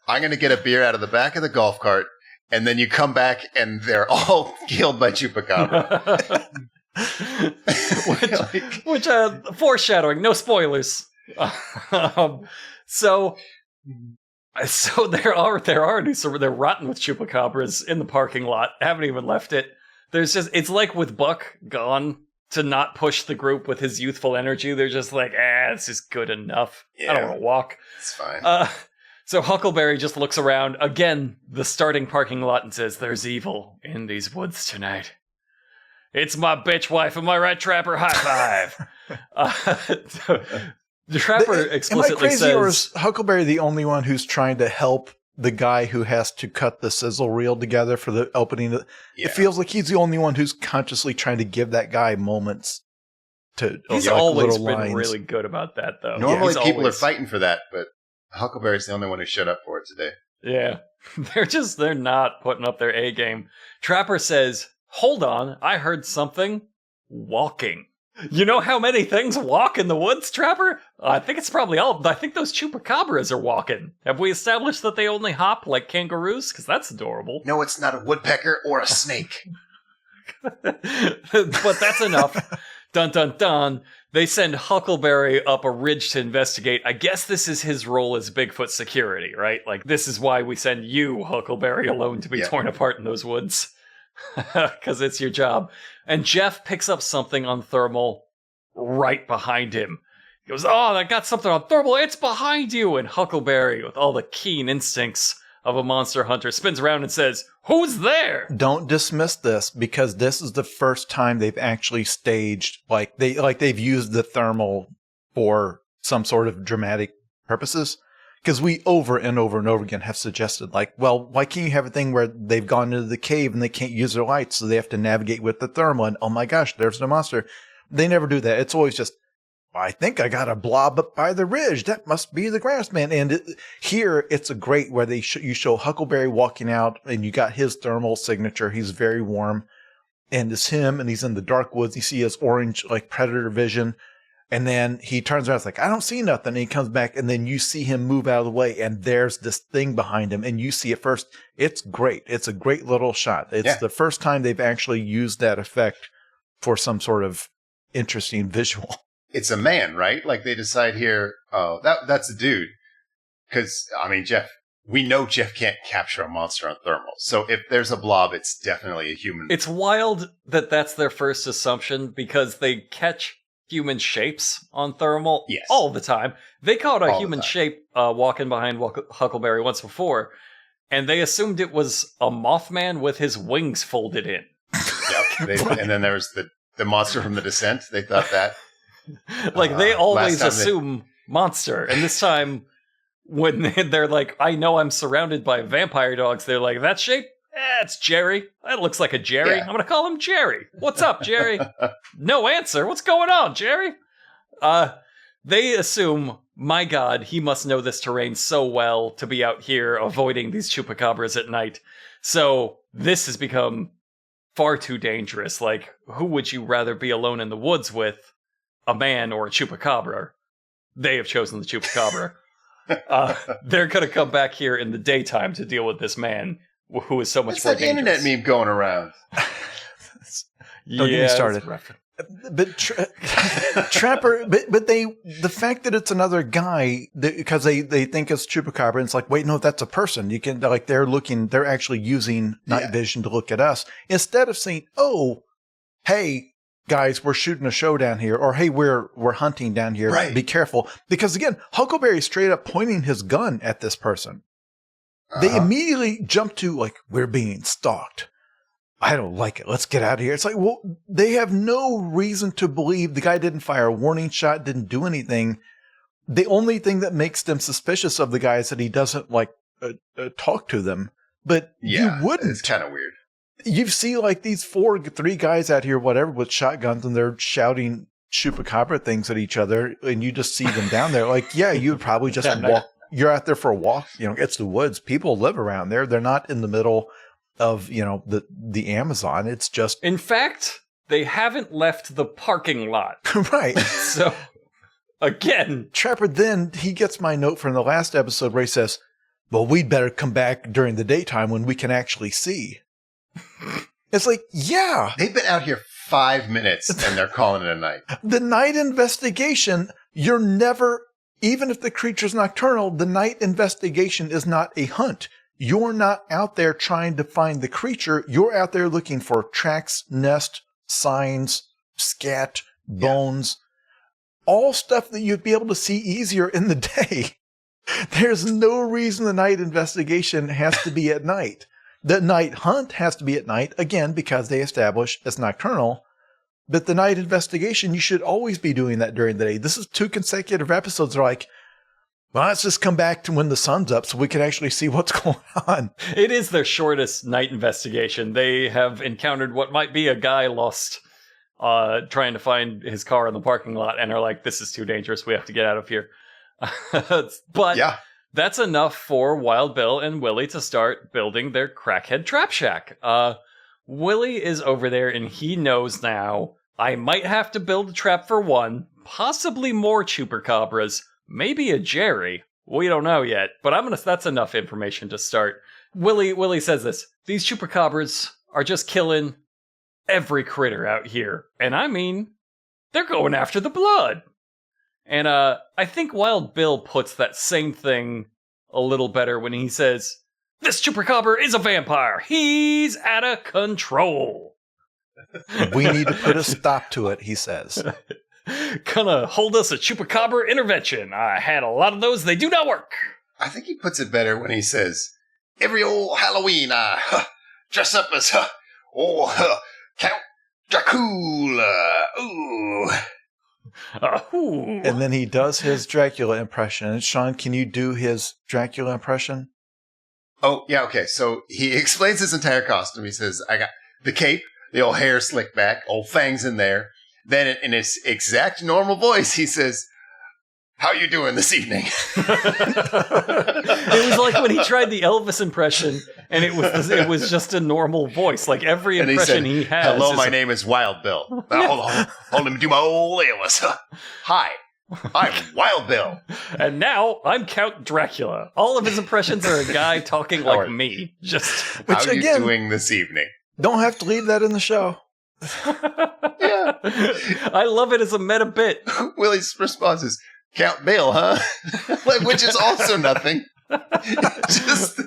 I'm going to get a beer out of the back of the golf cart, and then you come back and they're all killed by chupacabra.
which foreshadowing, no spoilers. So they're rotten with chupacabras in the parking lot. Haven't even left it. It's like with Buck gone to not push the group with his youthful energy. They're just like, this is good enough. I don't want to walk.
It's fine.
So Huckleberry just looks around again, the starting parking lot, and says, "There's evil in these woods tonight. It's my bitch wife, am I right, Trapper? High five." The Trapper
Am I
explicitly
crazy, or
says,
is Huckleberry the only one who's trying to help the guy who has to cut the sizzle reel together for the opening? It feels like he's the only one who's consciously trying to give that guy moments to.
he's
like,
always
little
been
lines.
really good about that, though.
Normally
He's
people
always-
are fighting for that, but Huckleberry's the only one who showed up for it today.
Yeah. They're not putting up their A game. Trapper says, hold on, I heard something walking. You know how many things walk in the woods, Trapper? I think it's probably all. I think those chupacabras are walking. Have we established that they only hop like kangaroos? Because that's adorable.
No, it's not a woodpecker or a snake.
But that's enough. Dun dun dun. They send Huckleberry up a ridge to investigate. I guess this is his role as Bigfoot security, right? Like, this is why we send you, Huckleberry, alone to be torn apart in those woods. Because it's your job. And Jeff picks up something on thermal right behind him. He goes, oh, I got something on thermal. It's behind you. And Huckleberry, with all the keen instincts of a monster hunter, spins around and says, who's there?
Don't dismiss this, because this is the first time they've actually staged they've used the thermal for some sort of dramatic purposes. Because we over and over and over again have suggested, like, well, why can't you have a thing where they've gone into the cave and they can't use their lights, so they have to navigate with the thermal, and oh my gosh, there's the monster. They never do that. It's always just, I think I got a blob up by the ridge. That must be the grass man. And here, it's a great where you show Huckleberry walking out, and you got his thermal signature. He's very warm, and it's him, and he's in the dark woods. You see his orange, like, predator vision. And then he turns around, it's like, I don't see nothing. And he comes back, and then you see him move out of the way, and there's this thing behind him, and you see it first. It's great. It's a great little shot. It's the first time they've actually used that effect for some sort of interesting visual.
It's a man, right? Like, they decide here, oh, that's a dude. Because, I mean, we know Jeff can't capture a monster on thermal. So if there's a blob, it's definitely a human.
It's wild that that's their first assumption, because they catch human shapes on thermal all the time. They caught a human shape walking behind Huckleberry once before, and they assumed it was a Mothman with his wings folded in.
Yep. And then there was the monster from The Descent. They thought that.
Like, they always assume monster. And this time, when they're like, I know I'm surrounded by vampire dogs, they're like, that shape? It's Jerry. That looks like a Jerry.
Yeah.
I'm going to call him Jerry. What's up, Jerry? No answer. What's going on, Jerry? They assume, my God, he must know this terrain so well to be out here avoiding these chupacabras at night. So this has become far too dangerous. Like, who would you rather be alone in the woods with? A man or a chupacabra? They have chosen the chupacabra. They're going to come back here in the daytime to deal with this man who is so much more
that
dangerous.
internet meme going around.
Don't get me started. But Trapper, but the fact that it's another guy, because they think it's Chupacabra, and it's like, wait, no, that's a person. You can, like, they're actually using night vision to look at us, instead of saying, oh, hey, guys, we're shooting a show down here, or hey, we're hunting down here. Right. Be careful. Because again, Huckleberry straight up pointing his gun at this person. They immediately jump to, like, we're being stalked. I don't like it. Let's get out of here. It's like, well, they have no reason to believe the guy didn't fire a warning shot, didn't do anything. The only thing that makes them suspicious of the guy is that he doesn't, like, talk to them. But you wouldn't.
It's kind of weird.
You see, like, these three guys out here, whatever, with shotguns, and they're shouting chupacabra things at each other, and you just see them down there. Like, yeah, you would probably just walk. You're out there for a walk. You know, it's the woods. People live around there. They're not in the middle of, you know, the Amazon. It's just...
In fact, they haven't left the parking lot.
Right.
So, again...
Trapper, then, he gets my note from the last episode where he says, well, we'd better come back during the daytime when we can actually see. It's like, yeah.
They've been out here 5 minutes, and they're calling it a night.
The night investigation, you're never... Even if the creature's nocturnal, the night investigation is not a hunt. You're not out there trying to find the creature. You're out there looking for tracks, nest, signs, scat, bones, all stuff that you'd be able to see easier in the day. There's no reason the night investigation has to be at night. The night hunt has to be at night, again, because they establish it's nocturnal. But the night investigation, you should always be doing that during the day. This is 2 consecutive episodes. They're like, well, let's just come back to when the sun's up so we can actually see what's going on.
It is their shortest night investigation. They have encountered what might be a guy lost trying to find his car in the parking lot and are like, this is too dangerous. We have to get out of here. But that's enough for Wild Bill and Willie to start building their crackhead trap shack. Willie is over there and he knows now, I might have to build a trap for one, possibly more chupacabras, maybe a Jerry. We don't know yet, but that's enough information to start. Willie says this, these chupacabras are just killing every critter out here. And I mean, they're going after the blood. And I think Wild Bill puts that same thing a little better when he says, this chupacabra is a vampire. He's out of control.
We need to put a stop to it, he says.
Gonna hold us a chupacabra intervention. I had a lot of those. They do not work.
I think he puts it better when he says, every old Halloween I dress up as Count Dracula. Ooh.
And then he does his Dracula impression. And Sean, can you do his Dracula impression?
Oh, yeah, okay. So he explains his entire costume. He says, I got the cape, the old hair slicked back, old fangs in there. Then in his exact normal voice, he says, how you doing this evening?
It was like when he tried the Elvis impression, and it was just a normal voice. Like every impression he has.
Hello, my name is Wild Bill. Hold on, let me do my old Elvis. Hi, I'm Wild Bill.
And now I'm Count Dracula. All of his impressions are a guy talking like me. Just
how are you doing this evening?
Don't have to leave that in the show.
Yeah.
I love it as a meta bit.
Willie's response is, Count Bill, huh? Which is also nothing. Just the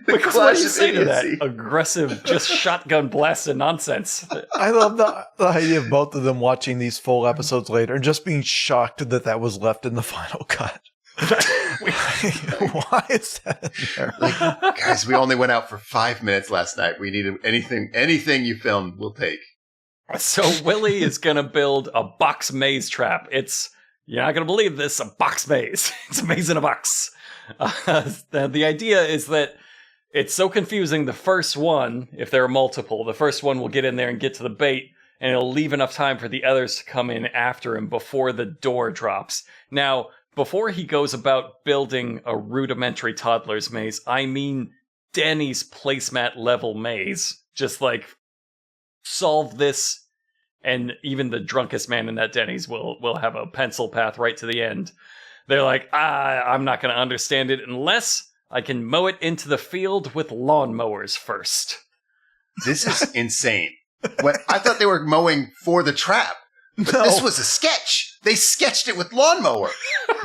because what do you say to that? Aggressive, just shotgun blast of nonsense.
I love the idea of both of them watching these full episodes later and just being shocked that was left in the final cut. Why is that in there?
Like, guys, we only went out for 5 minutes last night. We need anything you filmed, we'll take.
So Willie is going to build a box maze trap. You're not going to believe this, a box maze. It's a maze in a box. The idea is that it's so confusing. The first one, if there are multiple, the first one will get in there and get to the bait, and it'll leave enough time for the others to come in after him before the door drops. Now, before he goes about building a rudimentary toddler's maze, I mean Denny's placemat level maze. Just like, solve this, and even the drunkest man in that Denny's will have a pencil path right to the end. They're like, I'm not going to understand it unless I can mow it into the field with lawnmowers first.
This is insane. I thought they were mowing for the trap, but this was a sketch. They sketched it with lawnmower.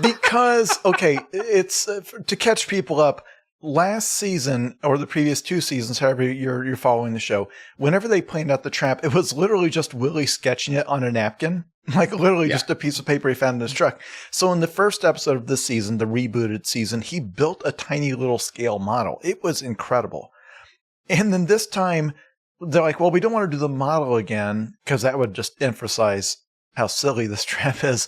Because, okay, it's to catch people up. Last season, or the previous 2 seasons, however you're following the show, whenever they planned out the trap, it was literally just Willie sketching it on a napkin. Like literally just a piece of paper he found in his truck. So in the first episode of this season, the rebooted season, he built a tiny little scale model. It was incredible. And then this time, they're like, well, we don't want to do the model again, because that would just emphasize how silly this trap is.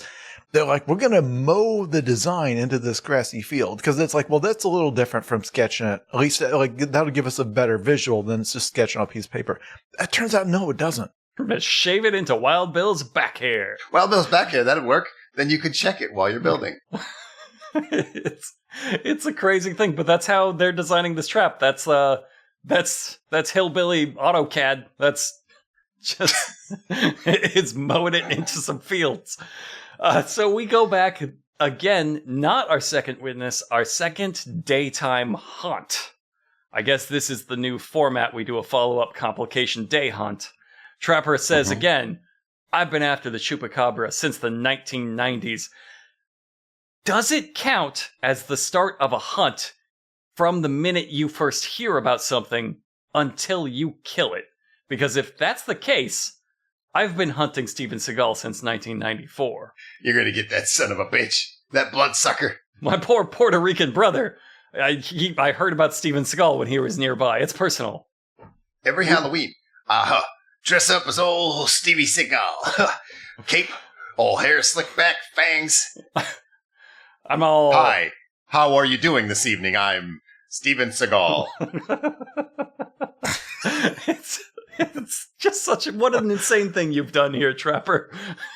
They're like, we're going to mow the design into this grassy field. Because it's like, well, that's a little different from sketching it. At least like that'll give us a better visual than it's just sketching on a piece of paper. It turns out, no, it doesn't.
We're going to shave it into Wild Bill's back hair.
Wild Bill's back hair, that'd work. Then you could check it while you're building.
It's a crazy thing, but that's how they're designing this trap. That's hillbilly AutoCAD. That's just it's mowing it into some fields. So we go back again, not our second witness, our second daytime hunt. I guess this is the new format. We do a follow-up complication day hunt. Trapper says again, I've been after the Chupacabra since the 1990s. Does it count as the start of a hunt from the minute you first hear about something until you kill it? Because if that's the case, I've been hunting Steven Seagal since 1994.
You're going to get that son of a bitch. That bloodsucker.
My poor Puerto Rican brother. I heard about Steven Seagal when he was nearby. It's personal.
Every Halloween, dress up as old Stevie Seagal. Cape, all hair slicked back, fangs.
I'm all...
Hi, how are you doing this evening? I'm Steven Seagal.
It's just what an insane thing you've done here, Trapper.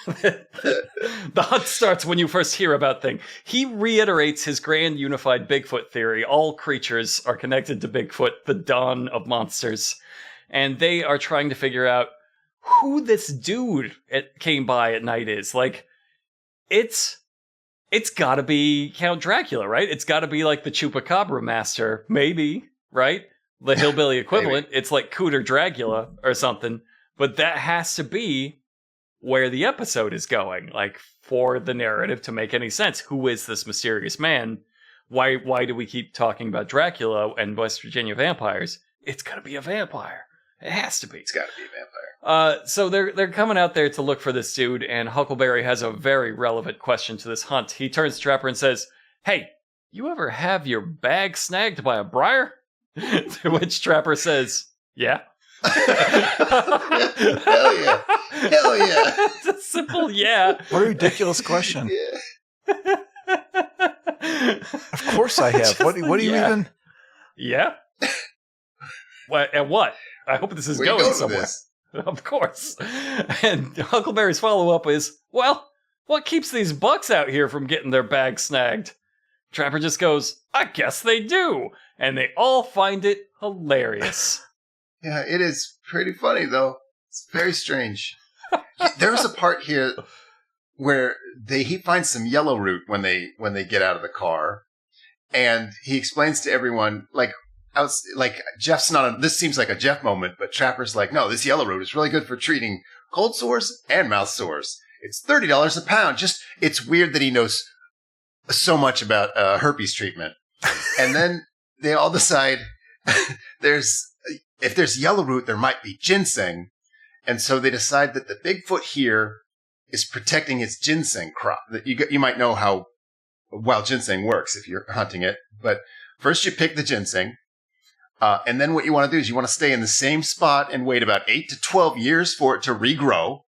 The hunt starts when you first hear about things. He reiterates his grand unified Bigfoot theory. All creatures are connected to Bigfoot, the dawn of monsters. And they are trying to figure out who this dude came by at night is. Like, it's gotta be Count Dracula, right? It's gotta be like the Chupacabra master, maybe, right? The hillbilly equivalent. It's like Cooter Dracula or something. But that has to be where the episode is going, like, for the narrative to make any sense. Who is this mysterious man? Why do we keep talking about Dracula and West Virginia vampires? It's gotta be a vampire. It has to be.
It's gotta be a vampire.
So they're coming out there to look for this dude, and Huckleberry has a very relevant question to this hunt. He turns to Trapper and says, "Hey, you ever have your bag snagged by a briar?" To which Trapper says, "Yeah."
Hell yeah. Hell yeah.
It's a simple yeah.
What a ridiculous question.
Yeah.
Of course I have. What do you even...
Yeah? What? And what? I hope this is
Where you
going
going
somewhere.
with this?
Of course. And Huckleberry's follow-up is, well, what keeps these bucks out here from getting their bags snagged? Trapper just goes, "I guess they do." And they all find it hilarious.
Yeah, it is pretty funny, though. It's very strange. There's a part here where he finds some yellow root when they get out of the car, and he explains to everyone, like Jeff's not. This seems like a Jeff moment, but Trapper's like, "No, this yellow root is really good for treating cold sores and mouth sores. It's $30 a pound." It's weird that he knows so much about herpes treatment, and then they all decide if there's yellow root, there might be ginseng. And so they decide that the Bigfoot here is protecting his ginseng crop. That you might know how wild ginseng works if you're hunting it. But first you pick the ginseng. And then what you want to do is you want to stay in the same spot and wait about 8 to 12 years for it to regrow.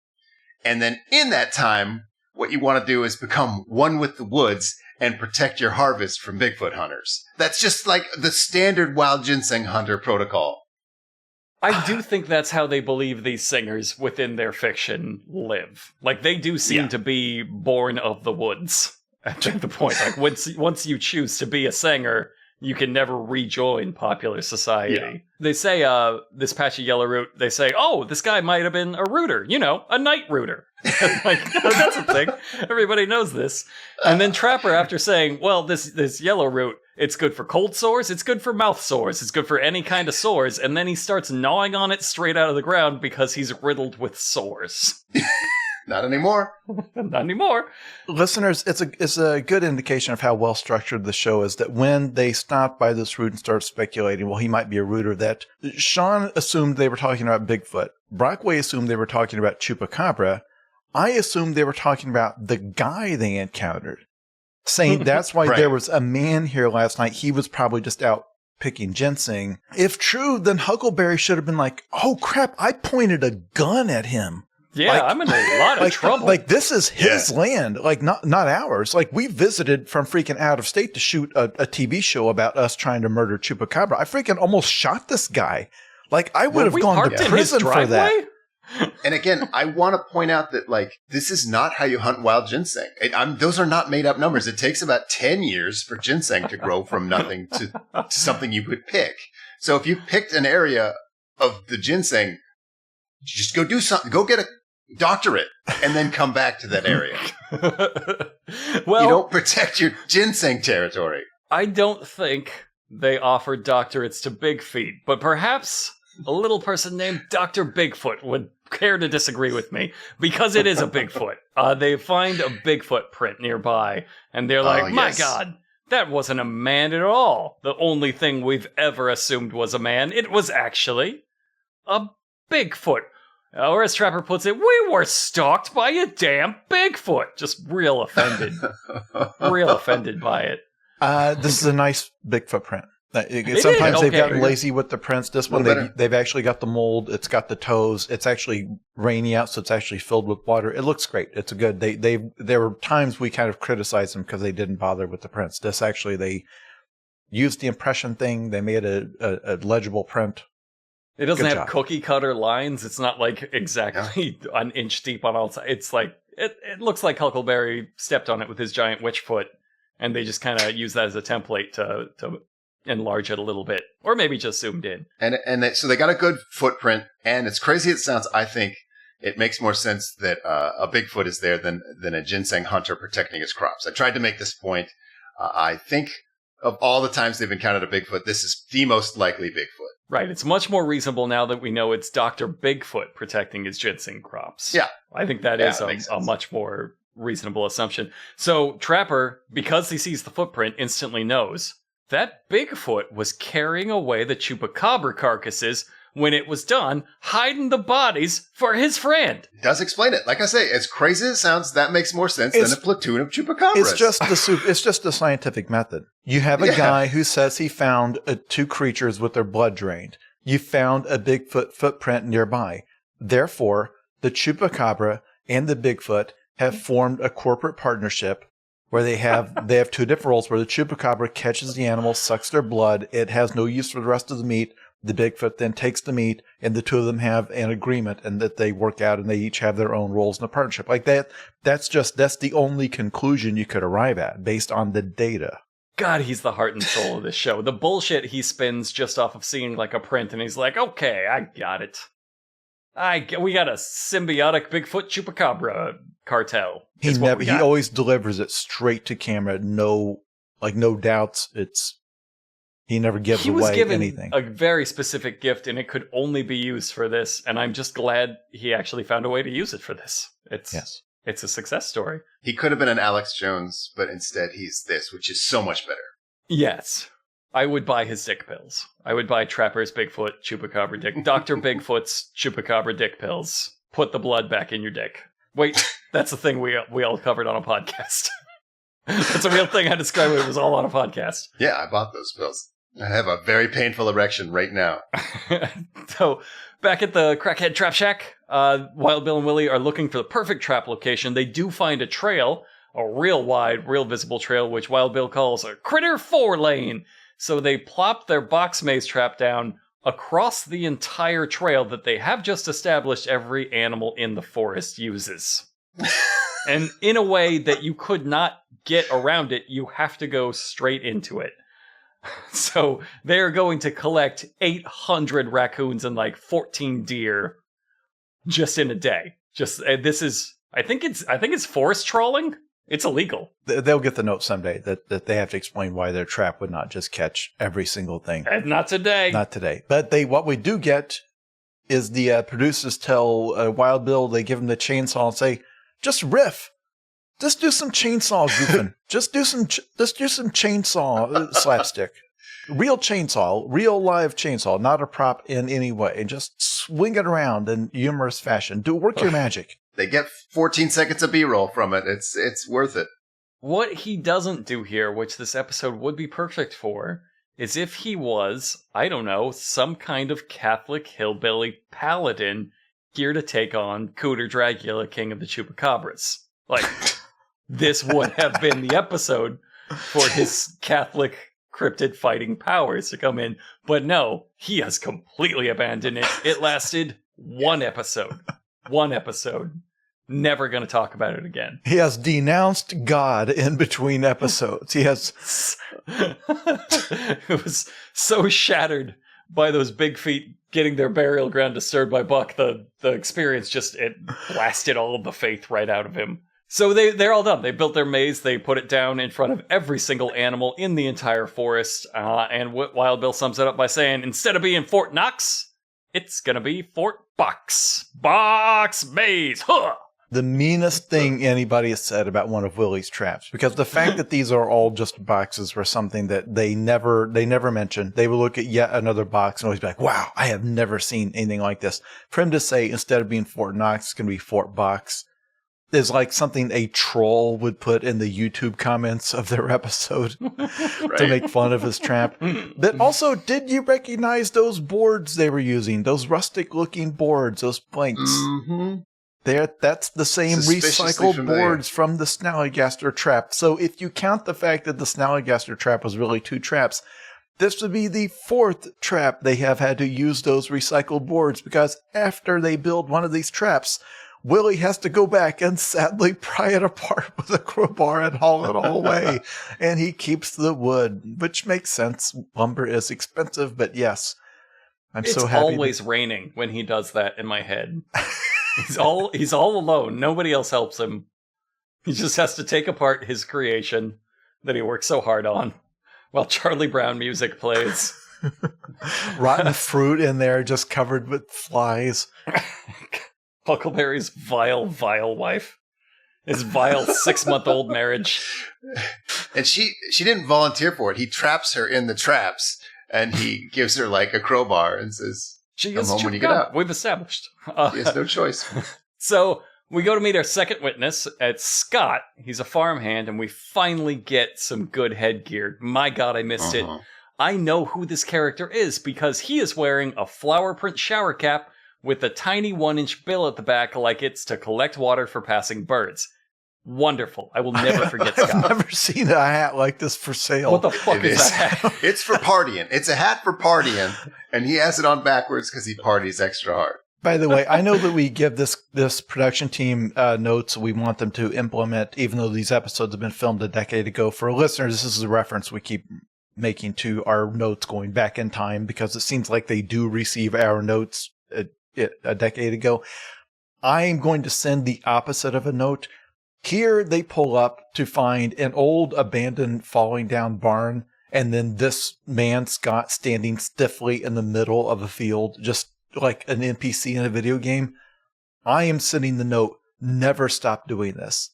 And then in that time, what you want to do is become one with the woods and protect your harvest from Bigfoot hunters. That's just like the standard wild ginseng hunter protocol.
I do think that's how they believe these singers within their fiction live. Like, they do seem to be born of the woods at the point. Like, once you choose to be a singer, you can never rejoin popular society. Yeah. They say, this patch of yellow root, they say, "Oh, this guy might have been a rooter, a night rooter." Like, that's a thing. Everybody knows this. And then Trapper, after saying, "Well, this yellow root, it's good for cold sores, it's good for mouth sores, it's good for any kind of sores," and then he starts gnawing on it straight out of the ground because he's riddled with sores.
Not anymore.
Not anymore.
Listeners, it's a good indication of how well structured the show is that when they stopped by this root and started speculating, well, he might be a rooter, that Sean assumed they were talking about Bigfoot. Brockway assumed they were talking about Chupacabra. I assumed they were talking about the guy they encountered, saying that's why there was a man here last night. He was probably just out picking ginseng. If true, then Huckleberry should have been like, "Oh crap, I pointed a gun at him."
Yeah, I'm in a lot of trouble.
Like, this is his land, like not ours. Like, we visited from freaking out of state to shoot a TV show about us trying to murder Chupacabra. I freaking almost shot this guy. Like, I would have gone to prison for that.
And again, I want to point out that, like, this is not how you hunt wild ginseng. Those are not made up numbers. It takes about 10 years for ginseng to grow from nothing to something you could pick. So if you picked an area of the ginseng, just go do something. Go get a doctorate and then come back to that area.
Well,
you don't protect your ginseng territory.
I don't think they offered doctorates to Bigfeet, but perhaps a little person named Dr. Bigfoot would care to disagree with me, because it is a Bigfoot. They find a Bigfoot print nearby, and they're like, "My God, that wasn't a man at all. The only thing we've ever assumed was a man. It was actually a Bigfoot." Or as Trapper puts it, "We were stalked by a damn Bigfoot." Just real offended. Real offended by it.
This is a nice Bigfoot print. Sometimes they've
Okay.
gotten lazy with the prints. This one, they've actually got the mold. It's got the toes. It's actually rainy out, so it's actually filled with water. It looks great. It's good. There were times we kind of criticized them because they didn't bother with the prints. This actually, they used the impression thing. They made a legible print.
It doesn't
Good
have
job.
cookie cutter lines. It's not like exactly an inch deep on all sides. It's like, it looks like Huckleberry stepped on it with his giant witch foot, and they just kind of use that as a template to enlarge it a little bit, or maybe just zoomed in.
So they got a good footprint, and as crazy as it sounds, I think it makes more sense that a Bigfoot is there than a ginseng hunter protecting his crops. I tried to make this point. I think of all the times they've encountered a Bigfoot, this is the most likely Bigfoot.
Right, it's much more reasonable now that we know it's Dr. Bigfoot protecting his ginseng crops.
Yeah.
I think that is a much more reasonable assumption. So Trapper, because he sees the footprint, instantly knows that Bigfoot was carrying away the Chupacabra carcasses when it was done, hiding the bodies for his friend.
It does explain it. Like I say, as crazy as it sounds, that makes more sense than a platoon of Chupacabras.
It's just the scientific method. You have a guy who says he found two creatures with their blood drained. You found a Bigfoot footprint nearby. Therefore, the Chupacabra and the Bigfoot have formed a corporate partnership where they have two different roles, where the Chupacabra catches the animal, sucks their blood. It has no use for the rest of the meat. The Bigfoot then takes the meat, and the two of them have an agreement, and that they work out, and they each have their own roles in the partnership. Like that. That's the only conclusion you could arrive at based on the data.
God, he's the heart and soul of this show. The bullshit he spins just off of seeing like a print, and he's like, okay, I got it. We got a symbiotic Bigfoot Chupacabra cartel.
He always delivers it straight to camera. No doubts. He never gives away anything. He was given
a very specific gift, and it could only be used for this. And I'm just glad he actually found a way to use it for this. It's a success story.
He could have been an Alex Jones, but instead he's this, which is so much better.
Yes. I would buy his dick pills. I would buy Trapper's Bigfoot Chupacabra dick. Dr. Bigfoot's Chupacabra dick pills. Put the blood back in your dick. Wait, that's a thing we all covered on a podcast. That's a real thing I described. It was all on a podcast.
Yeah, I bought those pills. I have a very painful erection right now.
So, back at the Crackhead Trap Shack, Wild Bill and Willie are looking for the perfect trap location. They do find a trail, a real wide, real visible trail, which Wild Bill calls a Critter 4-lane. So they plop their box maze trap down across the entire trail that they have just established every animal in the forest uses. And in a way that you could not get around it, you have to go straight into it. So they're going to collect 800 raccoons and like 14 deer just in a day. I think it's forest trawling. It's illegal.
They'll get the note someday that they have to explain why their trap would not just catch every single thing.
And not today.
Not today. But what we do get is the producers tell Wild Bill, they give him the chainsaw and say, just riff. Just do some chainsaw goofing. just do some chainsaw slapstick. Real chainsaw, real live chainsaw, not a prop in any way. And just swing it around in humorous fashion. Work your magic.
They get 14 seconds of B-roll from it. It's worth it.
What he doesn't do here, which this episode would be perfect for, is if he was, I don't know, some kind of Catholic hillbilly paladin geared to take on Cooter Dracula, King of the Chupacabras. Like, this would have been the episode for his Catholic cryptid fighting powers to come in. But no, he has completely abandoned it. It lasted one episode. One episode. Never going to talk about it again.
He has denounced God in between episodes. He has...
It was so shattered by those big feet getting their burial ground disturbed by Buck. The experience it blasted all of the faith right out of him. So they're all done. They built their maze. They put it down in front of every single animal in the entire forest. And Wild Bill sums it up by saying, instead of being Fort Knox, it's going to be Fort Box. Box Maze. Huh!
The meanest thing anybody has said about one of Willie's traps, because the fact that these are all just boxes were something that they never mentioned. They would look at yet another box and always be like, wow, I have never seen anything like this. For him to say, instead of being Fort Knox, it's going to be Fort Box. is like something a troll would put in the YouTube comments of their episode to make fun of his trap. But also, did you recognize those boards they were using? Those rustic looking boards, those planks.
Mm-hmm.
That's the same recycled boards from the Snallygaster trap. So if you count the fact that the Snallygaster trap was really 2 traps, this would be the 4th trap they have had to use those recycled boards, because after they build one of these traps, Willie has to go back and sadly pry it apart with a crowbar and haul it all away. And he keeps the wood, which makes sense. Lumber is expensive, but yes.
It's so happy. It's always raining when he does that in my head. He's all alone. Nobody else helps him. He just has to take apart his creation that he worked so hard on while Charlie Brown music plays.
Rotten fruit in there just covered with flies.
Huckleberry's vile wife. His vile 6-month-old marriage.
And she didn't volunteer for it. He traps her in the traps, and he gives her like a crowbar and says, "Come home when you get out."
We've established.
He has no choice.
So we go to meet our second witness. It's Scott. He's a farmhand, and we finally get some good headgear. My God, I missed it. I know who this character is because he is wearing a flower print shower cap with a tiny 1-inch bill at the back like it's to collect water for passing birds. Wonderful. I will never forget Scott.
I've never seen a hat like this for sale.
What the fuck is that?
It's for partying. It's a hat for partying, and he has it on backwards because he parties extra hard.
By the way, I know that we give this production team notes we want them to implement, even though these episodes have been filmed a decade ago. For listeners, this is a reference we keep making to our notes going back in time, because it seems like they do receive our notes a decade ago. I am going to send the opposite of a note. Here they pull up to find an old abandoned falling down barn, and then this man, Scott, standing stiffly in the middle of a field, just like an NPC in a video game. I am sending the note, never stop doing this.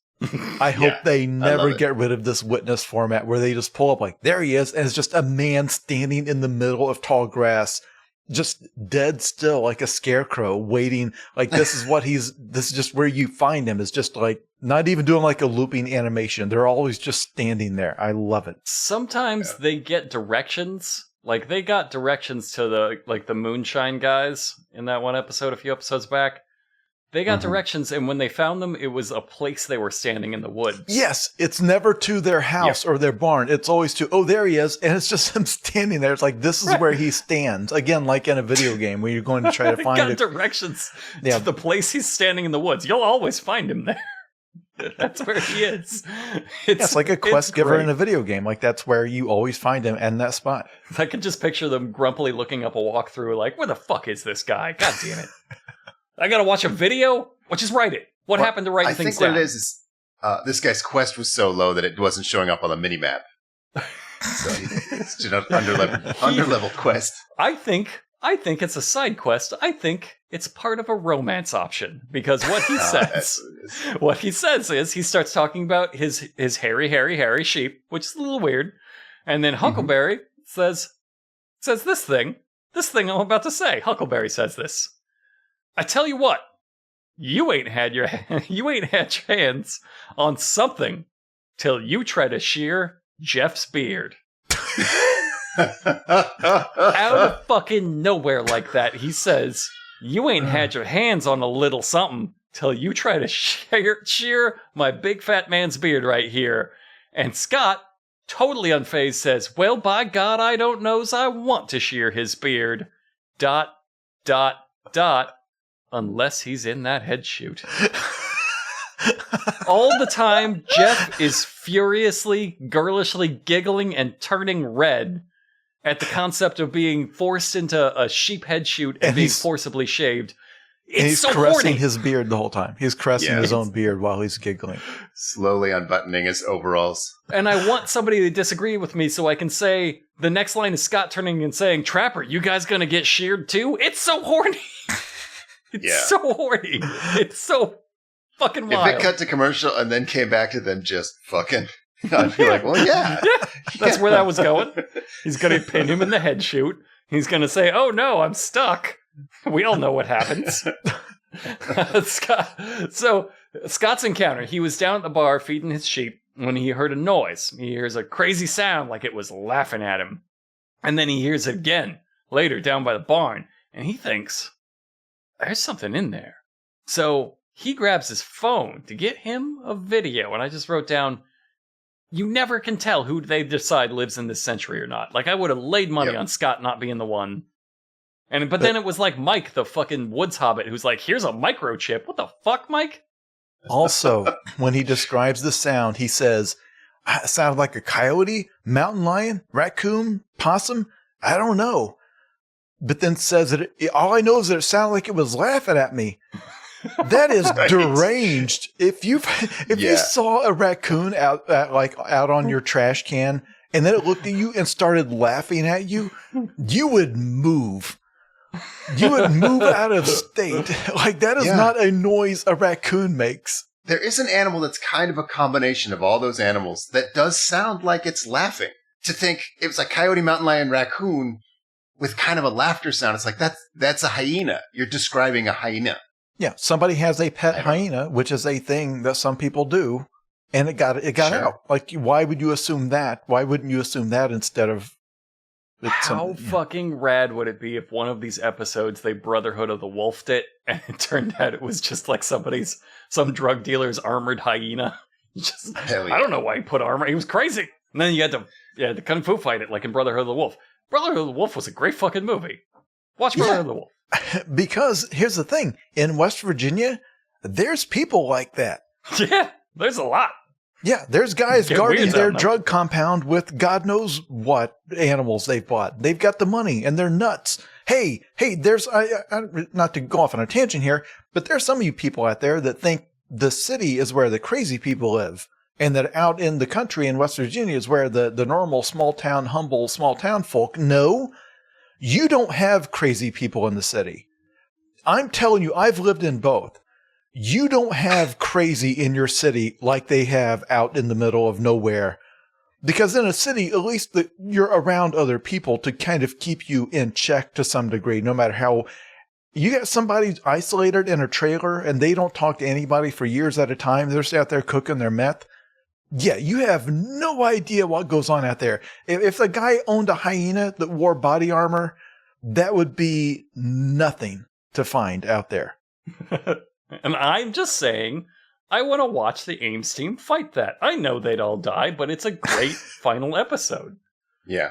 I hope they never get rid of this witness format where they just pull up like, there he is, and it's just a man standing in the middle of tall grass, just dead still like a scarecrow, waiting. Like, this is just where you find him, is just like not even doing like a looping animation. They're always just standing there. I love it.
Sometimes they get directions. Like, they got directions to the moonshine guys in that one episode a few episodes back. They got directions, and when they found them, it was a place they were standing in the woods.
Yes, it's never to their house or their barn. It's always to, oh, there he is, and it's just him standing there. It's like, this is where he stands. Again, like in a video game where you're going to try to find
got directions to the place he's standing in the woods. You'll always find him there. That's where he is.
It's like a quest giver in a video game. Like, that's where you always find him, in that spot.
I could just picture them grumpily looking up a walkthrough like, where the fuck is this guy? God damn it. I gotta watch a video? Well, just write it. What happened to writing things down?
I think what it is this guy's quest was so low that it wasn't showing up on the minimap. So it's just an underlevel quest.
I think it's a side quest. I think it's part of a romance option, because what he says is he starts talking about his hairy sheep, which is a little weird, and then Huckleberry says this thing I'm about to say. Huckleberry says this. I tell you what, you ain't had your hands on something till you try to shear Jeff's beard. Out of fucking nowhere like that, he says, you ain't had your hands on a little something till you try to shear my big fat man's beard right here. And Scott, totally unfazed, says, well, by God, I don't know's I want to shear his beard. ... Unless he's in that head shoot. All the time, Jeff is furiously, girlishly giggling and turning red at the concept of being forced into a sheep head shoot and being forcibly shaved.
And he's so caressing his beard the whole time. He's caressing his own beard while he's giggling.
Slowly unbuttoning his overalls.
And I want somebody to disagree with me so I can say, the next line is Scott turning and saying, Trapper, you guys gonna get sheared too? It's so horny! It's so horny. It's so fucking wild.
If it cut to commercial and then came back to them just fucking, I'd be like, well, yeah.
That's where that was going. He's going to pin him in the head shoot. He's going to say, oh no, I'm stuck. We all know what happens. So Scott's encounter. He was down at the bar feeding his sheep when he heard a noise. He hears a crazy sound like it was laughing at him. And then he hears it again later down by the barn. And he thinks, there's something in there. So he grabs his phone to get him a video. And I just wrote down, you never can tell who they decide lives in this century or not. Like, I would have laid money on Scott not being the one. But then it was like Mike, the fucking woods hobbit, who's like, here's a microchip. What the fuck, Mike?
Also, when he describes the sound, he says, it sounded like a coyote, mountain lion, raccoon, possum. I don't know. But then says that all I know is that it sounded like it was laughing at me. That is right. Deranged. If you saw a raccoon out on your trash can and then it looked at you and started laughing at you, you would move. You would move out of state. Like, that is not a noise a raccoon makes.
There is an animal that's kind of a combination of all those animals that does sound like it's laughing. To think it was like coyote, mountain lion, raccoon with kind of a laughter sound. It's like, that's a hyena. You're describing a hyena.
Yeah, somebody has a pet hyena, which is a thing that some people do, and it got out. Like, why would you assume that? Why wouldn't you assume that instead of...
How fucking rad would it be if one of these episodes they Brotherhood of the Wolfed it, and it turned out it was just like some drug dealer's armored hyena? I don't know why he put armor. He was crazy. And then you had to kung fu fight it like in Brotherhood of the Wolf. Brotherhood of the Wolf was a great fucking movie. Watch Brotherhood of the Wolf.
Because here's the thing. In West Virginia, there's people like that.
Yeah, there's a lot.
Yeah, there's guys guarding their drug compound with God knows what animals they've bought. They've got the money and they're nuts. Hey, there's, not to go off on a tangent here, but there's some of you people out there that think the city is where the crazy people live. And that out in the country in West Virginia is where the normal humble small town folk. No, you don't have crazy people in the city. I'm telling you, I've lived in both. You don't have crazy in your city like they have out in the middle of nowhere. Because in a city, at least you're around other people to kind of keep you in check to some degree, no matter how... You got somebody isolated in a trailer and they don't talk to anybody for years at a time. They're just out there cooking their meth. Yeah, you have no idea what goes on out there. If the guy owned a hyena that wore body armor, that would be nothing to find out there.
And I'm just saying, I want to watch the Ames team fight that. I know they'd all die, but it's a great final episode.
Yeah.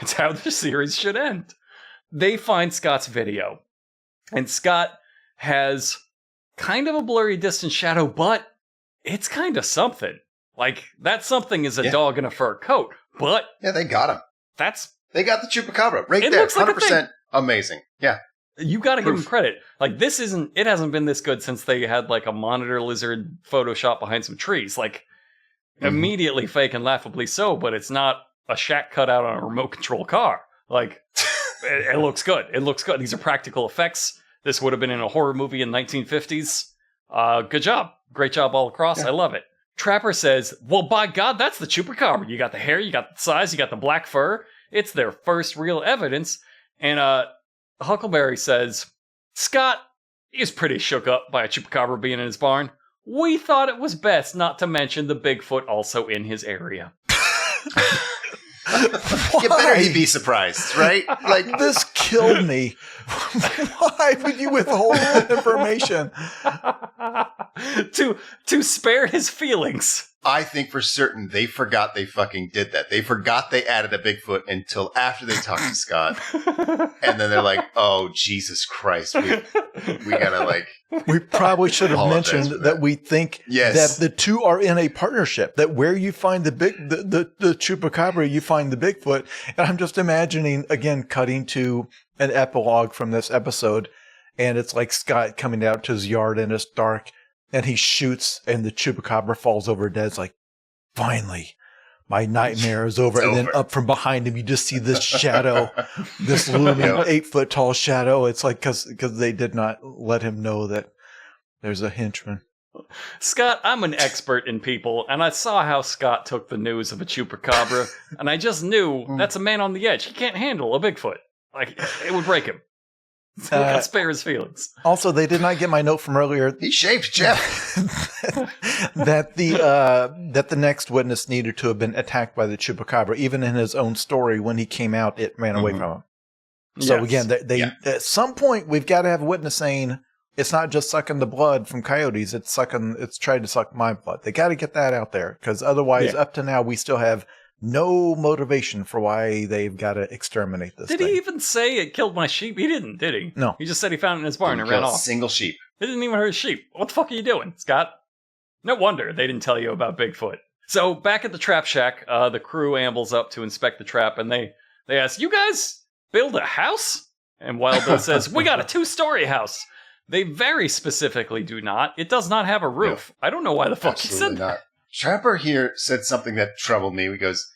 It's how the series should end. They find Scott's video, and Scott has kind of a blurry distant shadow, but it's kind of something. Like, that something is a dog in a fur coat, but...
Yeah, they got him. They got the Chupacabra right there.
Looks like
100% amazing. Yeah.
You gotta give him credit. Like, it hasn't been this good since they had, like, a monitor lizard Photoshop behind some trees. Like, immediately fake and laughably so, but it's not a shack cut out on a remote control car. Like, it looks good. It looks good. These are practical effects. This would have been in a horror movie in 1950s. Good job. Great job all across. I love it. Trapper says, well, by God, that's the Chupacabra. You got the hair, you got the size, you got the black fur. It's their first real evidence. And Huckleberry says, Scott, he was pretty shook up by a Chupacabra being in his barn. We thought it was best not to mention the Bigfoot also in his area.
You better he be surprised, right?
Like, this killed me. Why would you withhold that information?
To spare his feelings.
I think for certain they forgot they fucking did that. They forgot they added a Bigfoot until after they talked to Scott. And then they're like, oh, Jesus Christ. We gotta, like...
We probably should have mentioned that we think that the two are in a partnership. That where you find the Chupacabra, you find the Bigfoot. And I'm just imagining, again, cutting to an epilogue from this episode. And it's like Scott coming out to his yard and it's dark. And he shoots, and the Chupacabra falls over dead. It's like, finally, my nightmare is over. And then up from behind him, you just see this shadow, this looming 8-foot tall shadow. It's like, because they did not let him know that there's a henchman.
Scott, I'm an expert in people, and I saw how Scott took the news of a Chupacabra, and I just knew that's a man on the edge. He can't handle a Bigfoot. Like, it would break him. So we got spare his feelings.
Also, they did not get my note from earlier
He shaved Jeff.
that the next witness needed to have been attacked by the Chupacabra. Even in his own story, when he came out, it ran away from him. So
Yes.
again, they at some point we've got to have a witness saying it's not just sucking the blood from coyotes; it's trying to suck my blood. They got to get that out there because otherwise, up to now, we still have no motivation for why they've got to exterminate this
Did
thing.
he even say it killed my sheep? He didn't, did he?
No.
He just said he found it in his barn and
Kill
ran
a
off.
single sheep.
It didn't even hurt his sheep. What the fuck are you doing, Scott? No wonder they didn't tell you about Bigfoot. So back at the trap shack, the crew ambles up to inspect the trap, and they ask, "You guys build a house?" And Wild Bill says, "We got a 2-story house." They very specifically do not. It does not have a roof. I don't know why the fuck he
Absolutely
said
not.
that.
Trapper here said something that troubled me. He goes,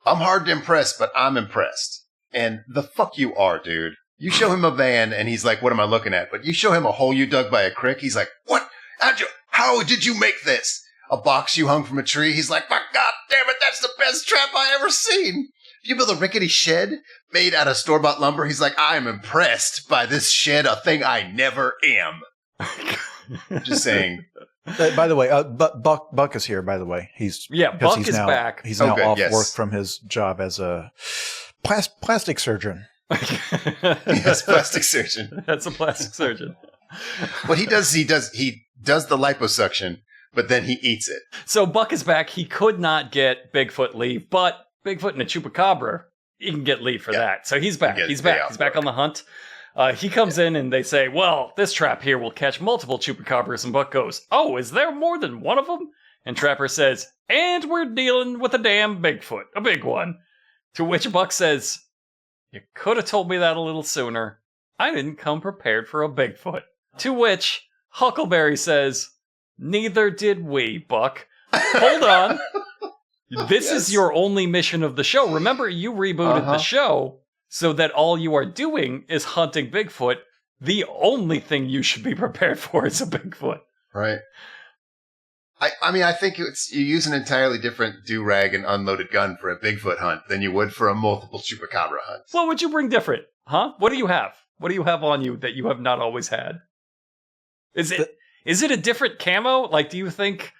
"I'm hard to impress, but I'm impressed." And the fuck you are, dude. You show him a van and he's like, "What am I looking at?" But you show him a hole you dug by a creek, he's like, "What? How did you make this?" A box you hung from a tree, he's like, "My God damn it, that's the best trap I ever seen." If you build a rickety shed made out of store-bought lumber, he's like, "I am impressed by this shed, a thing I never am." Just saying.
By the way, Buck is here. By the way,
Buck is
now,
back.
He's now
good,
off
yes.
work from his job as a plastic surgeon.
Yes, plastic surgeon.
That's a plastic surgeon.
What he does the liposuction, but then he eats it.
So Buck is back. He could not get Bigfoot leave, but Bigfoot and a Chupacabra, he can get leave for that. So he's back. He's back. He's back on the hunt. He comes in and they say, "Well, this trap here will catch multiple Chupacabras." And Buck goes, "Oh, is there more than one of them?" And Trapper says, "And we're dealing with a damn Bigfoot, a big one." To which Buck says, "You could have told me that a little sooner. I didn't come prepared for a Bigfoot." To which Huckleberry says, "Neither did we, Buck. Hold on. This is your only mission of the show. Remember, you rebooted the show so that all you are doing is hunting Bigfoot. The only thing you should be prepared for is a Bigfoot."
Right. I mean, I think you use an entirely different do-rag and unloaded gun for a Bigfoot hunt than you would for a multiple Chupacabra hunt.
What would you bring different? Huh? What do you have? What do you have on you that you have not always had? Is it a different camo? Like, do you think,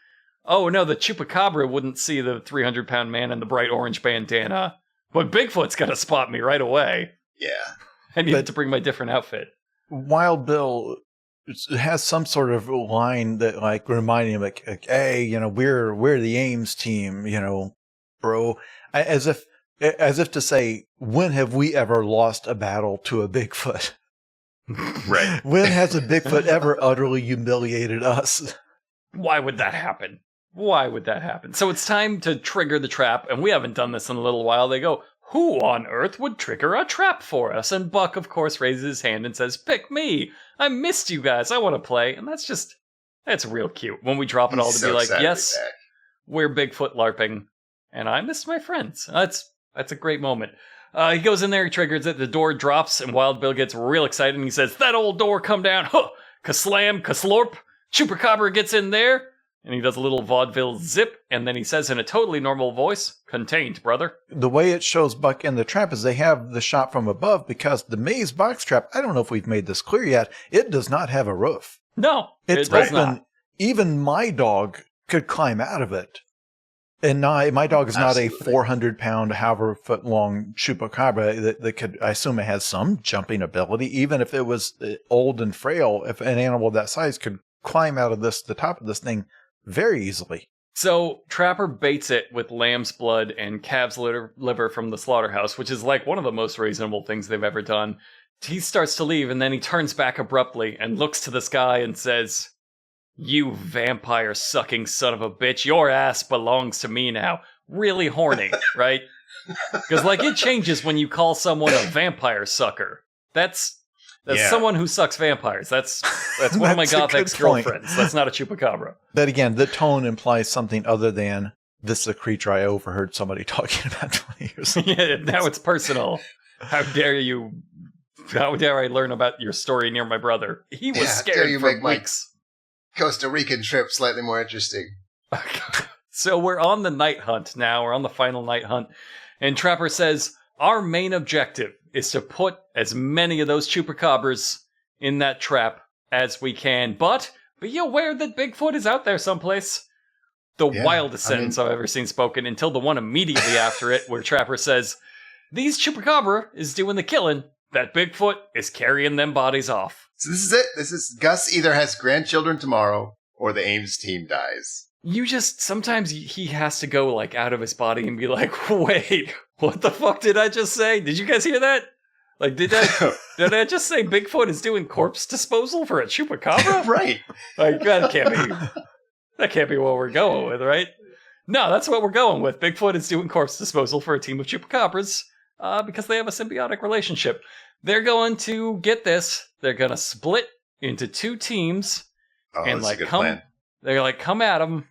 oh no, the Chupacabra wouldn't see the 300-pound man in the bright orange bandana, but Bigfoot's got to spot me right away.
Yeah.
I need to bring my different outfit.
Wild Bill has some sort of line that like reminding him like hey, we're the Ames team, bro, as if to say, when have we ever lost a battle to a Bigfoot?
Right.
When has a Bigfoot ever utterly humiliated us?
Why would that happen? Why would that happen? So it's time to trigger the trap, and we haven't done this in a little while. They go, "Who on earth would trigger a trap for us?" And Buck, of course, raises his hand and says, "Pick me. I missed you guys. I want to play." And that's real cute. When we drop it all to be like, yes, we're Bigfoot LARPing, and I missed my friends. That's a great moment. He goes in there, he triggers it, the door drops, and Wild Bill gets real excited, and he says, "That old door come down. Huh! Kaslam, kaslorp. Chupacabra gets in there." And he does a little vaudeville zip, and then he says in a totally normal voice, "Contained, brother."
The way it shows Buck in the trap is they have the shot from above because the maze box trap, I don't know if we've made this clear yet, it does not have a roof.
No,
It's
it does
open.
not.
Even my dog could climb out of it. And my dog is not a 400-pound, however foot long Chupacabra that could, I assume it has some jumping ability, even if it was old and frail. If an animal of that size could climb out of the top of this thing very easily.
So Trapper baits it with lamb's blood and calf's liver from the slaughterhouse, which is like one of the most reasonable things they've ever done. He starts to leave, and then he turns back abruptly and looks to the sky and says, "You vampire-sucking son of a bitch, your ass belongs to me now." Really horny, right? Because it changes when you call someone a vampire sucker. That's someone who sucks vampires. That's one of my
That's a
goth
good
ex-girlfriends. That's not a Chupacabra.
But again, the tone implies something other than, "This is a creature I overheard somebody talking about 20 years ago."
Yeah, now it's personal. How dare you? How dare I learn about your story near my brother? He was scared for weeks.
Costa Rican trip slightly more interesting.
So we're on the night hunt now. We're on the final night hunt. And Trapper says, "Our main objective is to put as many of those Chupacabras in that trap as we can. But be aware that Bigfoot is out there someplace. The wildest sentence I've ever seen spoken, until the one immediately after it, where Trapper says, "These Chupacabra is doing the killing. That Bigfoot is carrying them bodies off."
So this is it. This is Gus either has grandchildren tomorrow or the Ames team dies.
Sometimes he has to go like out of his body and be like, wait, what the fuck did I just say? Did you guys hear that? Like, did I just say Bigfoot is doing corpse disposal for a Chupacabra?
Right.
Like, that can't be what we're going with, right? No, that's what we're going with. Bigfoot is doing corpse disposal for a team of Chupacabras because they have a symbiotic relationship. They're going to get this. They're going to split into 2 teams and like come. They're like come at him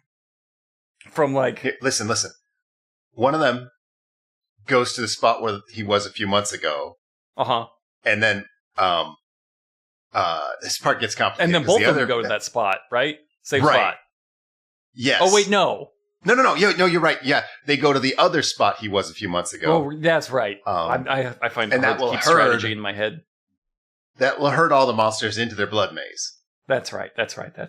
from like.
Here, listen. One of them goes to the spot where he was a few months ago. And then this part gets complicated.
And then both of them go to that spot, right? Same spot.
Yes.
Oh wait, no.
No. You're right. Yeah, they go to the other spot he was a few months ago.
Oh, that's right. I find it hard to keep strategy in my head.
That will herd all the monsters into their blood maze.
That's right.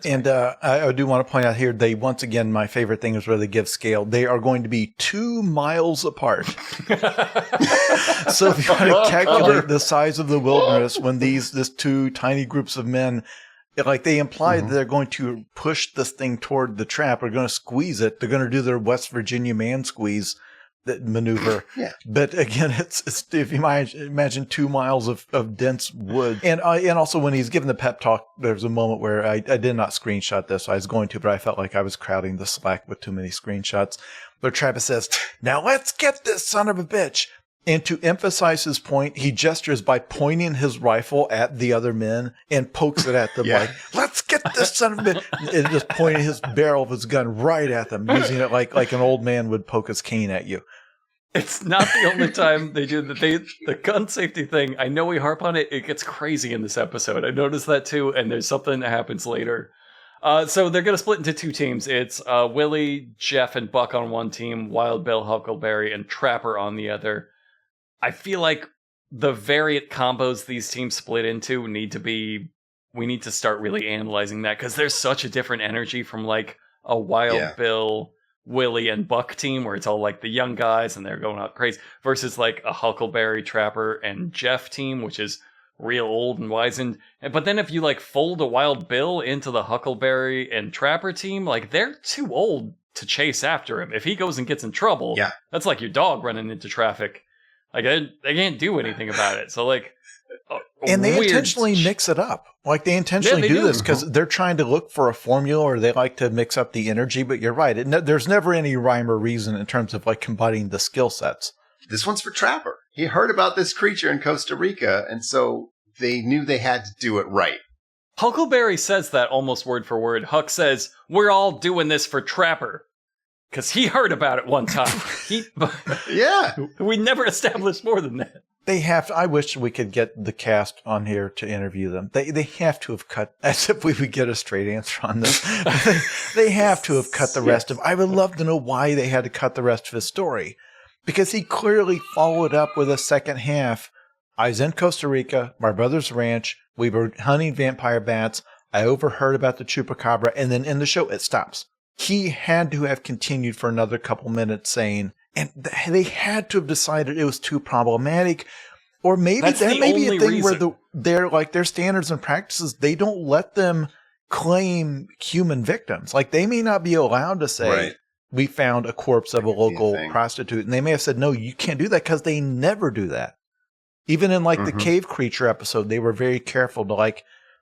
And I do want to point out here, they, once again, my favorite thing is where they give scale. They are going to be 2 miles apart. So if you want to calculate the size of the wilderness when this 2 tiny groups of men, like they imply that they're going to push this thing toward the trap, or going to squeeze it. They're going to do their West Virginia man squeeze that maneuver. Yeah. But again, it's if you imagine 2 miles of dense wood. And also when he's giving the pep talk, there's a moment where I did not screenshot this. I was going to, but I felt like I was crowding the Slack with too many screenshots. But Travis says, "Now let's get this son of a bitch." And to emphasize his point, he gestures by pointing his rifle at the other men and pokes it at them like, "Let's get this son of a bitch." And just pointing his barrel of his gun right at them, using it like an old man would poke his cane at you.
It's not the only time they do the gun safety thing. I know we harp on it. It gets crazy in this episode. I noticed that too, and there's something that happens later. So they're going to split into 2 teams. It's Willie, Jeff, and Buck on one team, Wild Bill, Huckleberry, and Trapper on the other. I feel like the variant combos these teams split into we need to start really analyzing that, because there's such a different energy from like a Wild Bill, Willie, and Buck team where it's all like the young guys and they're going out crazy, versus like a Huckleberry, Trapper, and Jeff team, which is real old and wizened. But then if you like fold a Wild Bill into the Huckleberry and Trapper team, like they're too old to chase after him. If he goes and gets in trouble, that's like your dog running into traffic. Like, they can't do anything about it. So, like...
And they intentionally mix it up. Like, they intentionally do this because they're trying to look for a formula, or they like to mix up the energy. But you're right. There's never any rhyme or reason in terms of, like, combining the skill sets.
This one's for Trapper. He heard about this creature in Costa Rica, and so they knew they had to do it right.
Huckleberry says that almost word for word. Huck says, "We're all doing this for Trapper." Because he heard about it one time. We never established more than that.
They have to, I wish we could get the cast on here to interview them. They have to have cut, as if we would get a straight answer on this. They have to have cut the rest of, I would love to know why they had to cut the rest of his story. Because he clearly followed up with a second half. I was in Costa Rica, my brother's ranch, we were hunting vampire bats, I overheard about the Chupacabra, and then in the show it stops. He had to have continued for another couple minutes saying, and they had to have decided it was too problematic. Or maybe that may be a thing where their standards and practices, they don't let them claim human victims. Like, they may not be allowed to say, "We found a corpse of a local prostitute." And they may have said, "No, you can't do that," because they never do that. Even in the cave creature episode, they were very careful to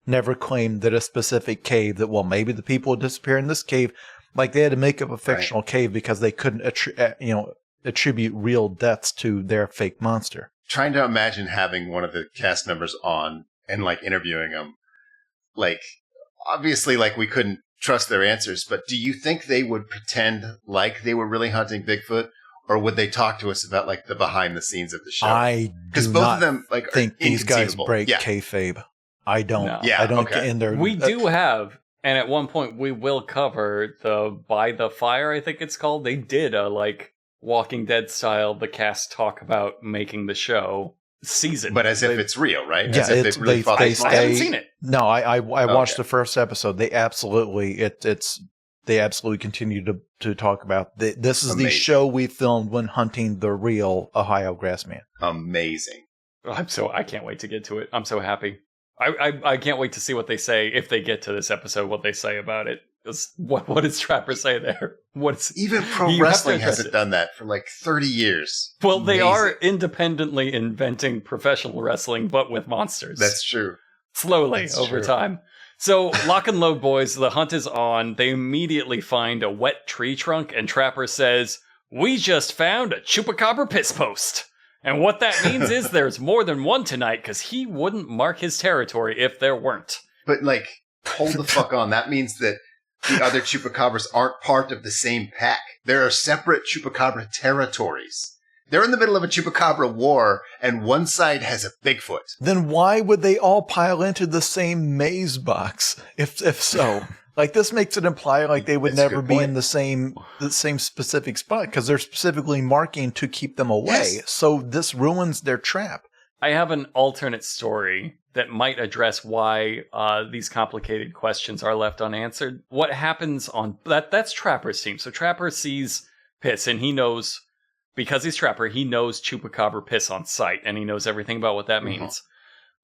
never claim that a specific cave, that, well, maybe the people would disappear in this cave. Like, they had to make up a fictional cave because they couldn't attribute real deaths to their fake monster.
Trying to imagine having one of the cast members on and interviewing them. Obviously, we couldn't trust their answers, but do you think they would pretend like they were really hunting Bigfoot, or would they talk to us about the behind the scenes of the show?
I do both of them think these guys break kayfabe. I don't. No.
Yeah,
I don't.
Okay.
And
we do have. And at one point, we will cover the By the Fire, I think it's called. They did a, Walking Dead style, the cast talk about making the show. sees it.
But as if it's real, right?
Yeah,
As if they really fought these
I haven't seen it.
No, I watched
Okay.
the first episode. They absolutely they absolutely continue to talk about this is the
Amazing.
show we filmed when hunting the real Ohio grassman.
Amazing.
I can't wait to get to it. I'm so happy. I can't wait to see what they say if they get to this episode. What they say about it. What does Trapper say there?
Even pro
you have to
wrestling
address
hasn't
it.
done that for like 30 years.
Well, they are
Amazing.
independently inventing professional wrestling, but with monsters.
That's true.
Slowly
That's
over
true.
time. So, lock and load, boys. The hunt is on. They immediately find a wet tree trunk, and Trapper says, "We just found a Chupacabra piss post." And what that means is there's more than one tonight, because he wouldn't mark his territory if there weren't.
But like, hold the fuck on. That means that the other Chupacabras aren't part of the same pack. There are separate Chupacabra territories. They're in the middle of a Chupacabra war, and one side has a Bigfoot.
Then why would they all pile into the same maze box? If so, like this makes it imply like they would
That's a
never
good
be
point.
in the same specific spot because they're specifically marking to keep them away.
Yes.
So this ruins their trap.
I have an alternate story that might address why these complicated questions are left unanswered. What happens on that's Trapper's team. So Trapper sees piss, and he knows, because he's Trapper, he knows Chupacabra piss on sight, and he knows everything about what that means.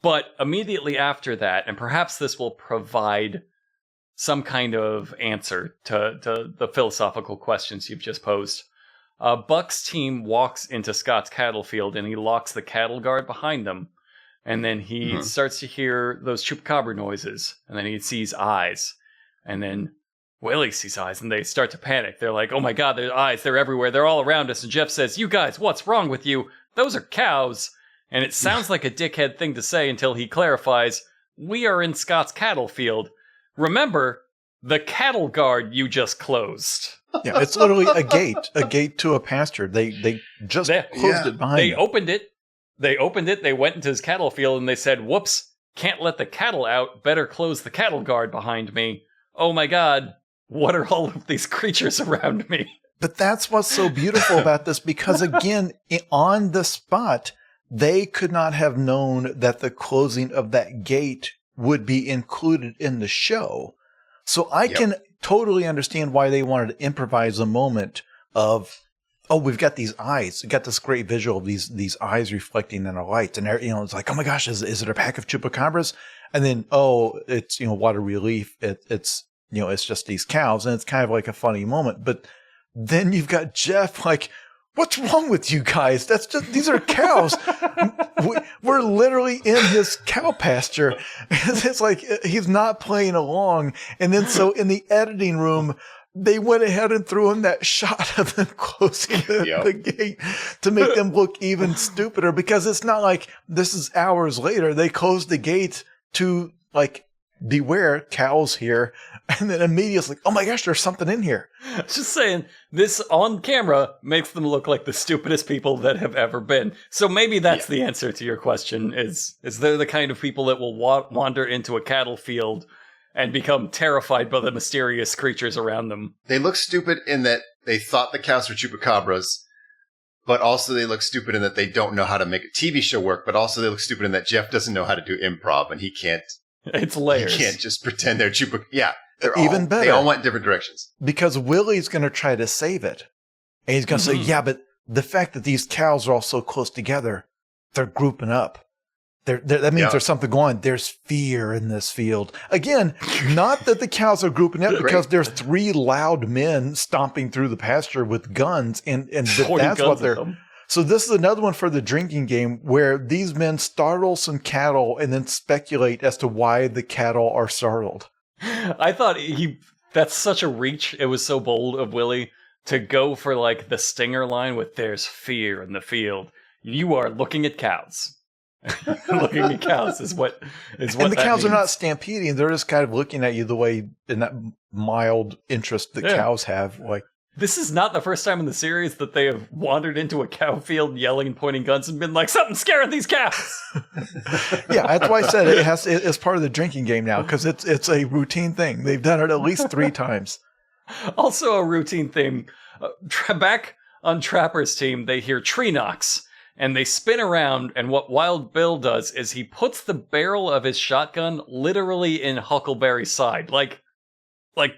But immediately after that, and perhaps this will provide some kind of answer to the philosophical questions you've just posed. Buck's team walks into Scott's cattle field, and he locks the cattle guard behind them. And then he starts to hear those Chupacabra noises, and then he sees eyes. And then Willie sees eyes, and they start to panic. They're like, "Oh my God, there's eyes, they're everywhere, they're all around us." And Jeff says, "You guys, what's wrong with you? Those are cows." And it sounds like a dickhead thing to say until he clarifies, "We are in Scott's cattle field. Remember, the cattle guard you just closed."
Yeah, it's literally a gate to a pasture. They just closed it behind
They
them.
opened it. They went into his cattle field, and they said, "Whoops, can't let the cattle out. Better close the cattle guard behind me. Oh my God, what are all of these creatures around me?"
But that's what's so beautiful about this, because again, on the spot, they could not have known that the closing of that gate would be included in the show. So I can totally understand why they wanted to improvise a moment of, oh, we've got these eyes. We got this great visual of these eyes reflecting in a light. And, it's like, oh my gosh, is it a pack of Chupacabras? And then, oh, it's, water relief. It's just these cows. And it's kind of like a funny moment. But then you've got Jeff like, what's wrong with you guys? These are cows. We're literally in his cow pasture. It's like he's not playing along. And then so in the editing room, they went ahead and threw him that shot of them closing the gate to make them look even stupider, because it's not like this is hours later. They closed the gate to like, beware, cows here. And then immediately, oh my gosh, there's something in here.
Just saying, this on camera makes them look like the stupidest people that have ever been. So maybe that's the answer to your question, is they're the kind of people that will wander into a cattle field and become terrified by the mysterious creatures around them.
They look stupid in that they thought the cows were Chupacabras, but also they look stupid in that they don't know how to make a TV show work, but also they look stupid in that Jeff doesn't know how to do improv, and he can't.
It's layers.
He can't just pretend they're Chupacabras. Yeah.
Even better.
They all went different directions.
Because Willie's going to try to save it. And he's going to say, yeah, but the fact that these cows are all so close together, they're grouping up. That means there's something going on. There's fear in this field. Again, not that the cows are grouping up, because there's 3 loud men stomping through the pasture with guns. And that's what they're... So this is another one for the drinking game, where these men startle some cattle and then speculate as to why the cattle are startled.
I thought that's such a reach. It was so bold of Willie to go for like the stinger line with "there's fear in the field." You are looking at cows. Looking at cows is what
And the cows
means.
are not stampeding. They're just kind of looking at you the way, in that mild interest that cows have. Like,
this is not the first time in the series that they have wandered into a cow field yelling and pointing guns and been like, "Something's scaring these cows."
yeah, that's why I said it's part of the drinking game now, because it's a routine thing. They've done it at least 3 times.
Also a routine thing. Back on Trapper's team, they hear tree knocks. and they spin around, and what Wild Bill does is he puts the barrel of his shotgun literally in Huckleberry's side, like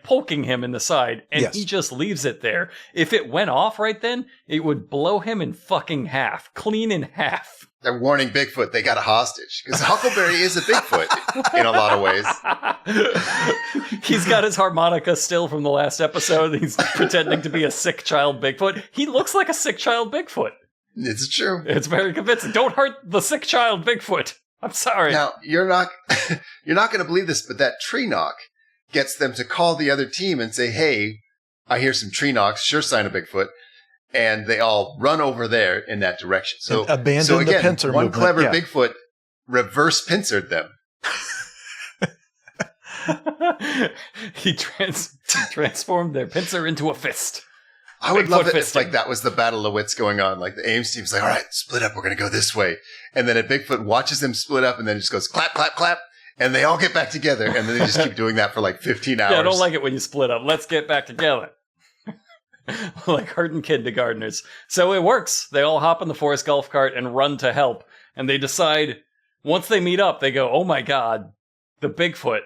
poking him in the side, and he just leaves it there. If it went off right then, it would blow him in fucking half, clean in half.
They're warning Bigfoot they got a hostage, because Huckleberry is a Bigfoot in a lot of ways.
He's got his harmonica still from the last episode. He's pretending to be a sick child Bigfoot. He looks like a sick child Bigfoot.
It's true.
It's very convincing. Don't hurt the sick child Bigfoot. I'm sorry.
Now, you're not going to believe this, but that tree knock gets them to call the other team and say, hey, I hear some tree knocks, sure sign of Bigfoot. And they all run over there in that direction. So,
abandon the pincer
one
movement.
clever Bigfoot reverse pincered them.
He transformed their pincer into a fist.
I would
Bigfoot
love it
fisting.
if like that was the battle of wits going on. Like the Ames team's like, all right, split up. We're going to go this way. And then a Bigfoot watches them split up and then just goes clap, clap, clap. And they all get back together. And then they just keep doing that for like 15 hours.
Yeah, I don't like it when you split up. Let's get back together. Like herding kindergartners. So it works. They all hop in the forest golf cart and run to help. And they decide, once they meet up, they go, oh my god, the Bigfoot,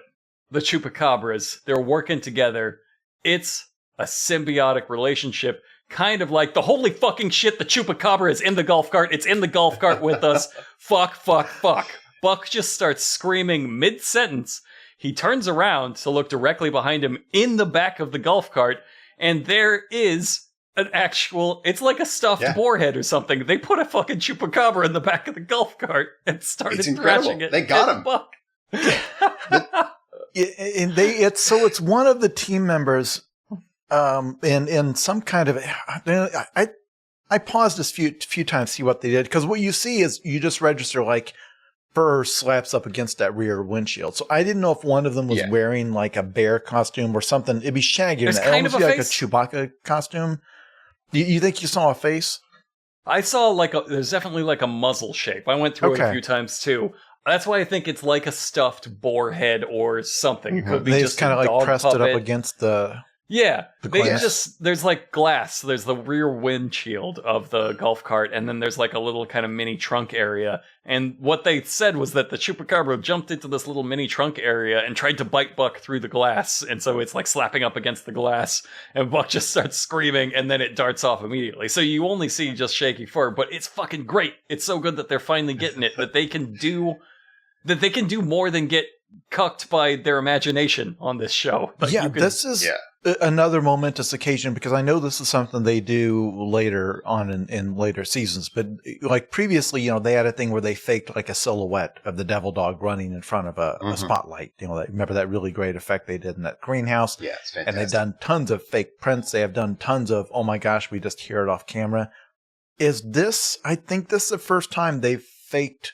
the Chupacabras, they're working together. It's a symbiotic relationship. Kind of like the holy fucking shit, the Chupacabra is in the golf cart. It's in the golf cart with us. Fuck, fuck, fuck. Buck just starts screaming mid-sentence. He turns around to look directly behind him in the back of the golf cart. And there is an actual, it's like a stuffed boar head or something. They put a fucking Chupacabra in the back of the golf cart and started thrashing it.
They got him.
Buck.
And it's one of the team members in some kind of, I paused a few times to see what they did, because what you see is you just register like fur slaps up against that rear windshield. So I didn't know if one of them was wearing like a bear costume or something. It'd be shaggy.
There's
It
kind of
almost
a
be like
face.
a Chewbacca costume. You think you saw a face?
I saw there's definitely like a muzzle shape. I went through it a few times too. That's why I think it's like a stuffed boar head or something. It could be
They
just
kind of
a
like
dog
pressed
puppet.
it up against the glass.
There's like glass. There's the rear windshield of the golf cart, and then there's like a little kind of mini trunk area. And what they said was that the Chupacabra jumped into this little mini trunk area and tried to bite Buck through the glass. And so it's like slapping up against the glass, and Buck just starts screaming, and then it darts off immediately. So you only see just shaky fur, but it's fucking great. It's so good that they're finally getting it, that they can do more than get cucked by their imagination on this show. Like,
this is another momentous occasion, because I know this is something they do later on in later seasons. But like previously, they had a thing where they faked like a silhouette of the devil dog running in front of a spotlight. Remember that really great effect they did in that greenhouse?
Yeah, it's fantastic.
And they've done tons of fake prints. They have done tons of, oh my gosh, we just hear it off camera. I think this is the first time they've faked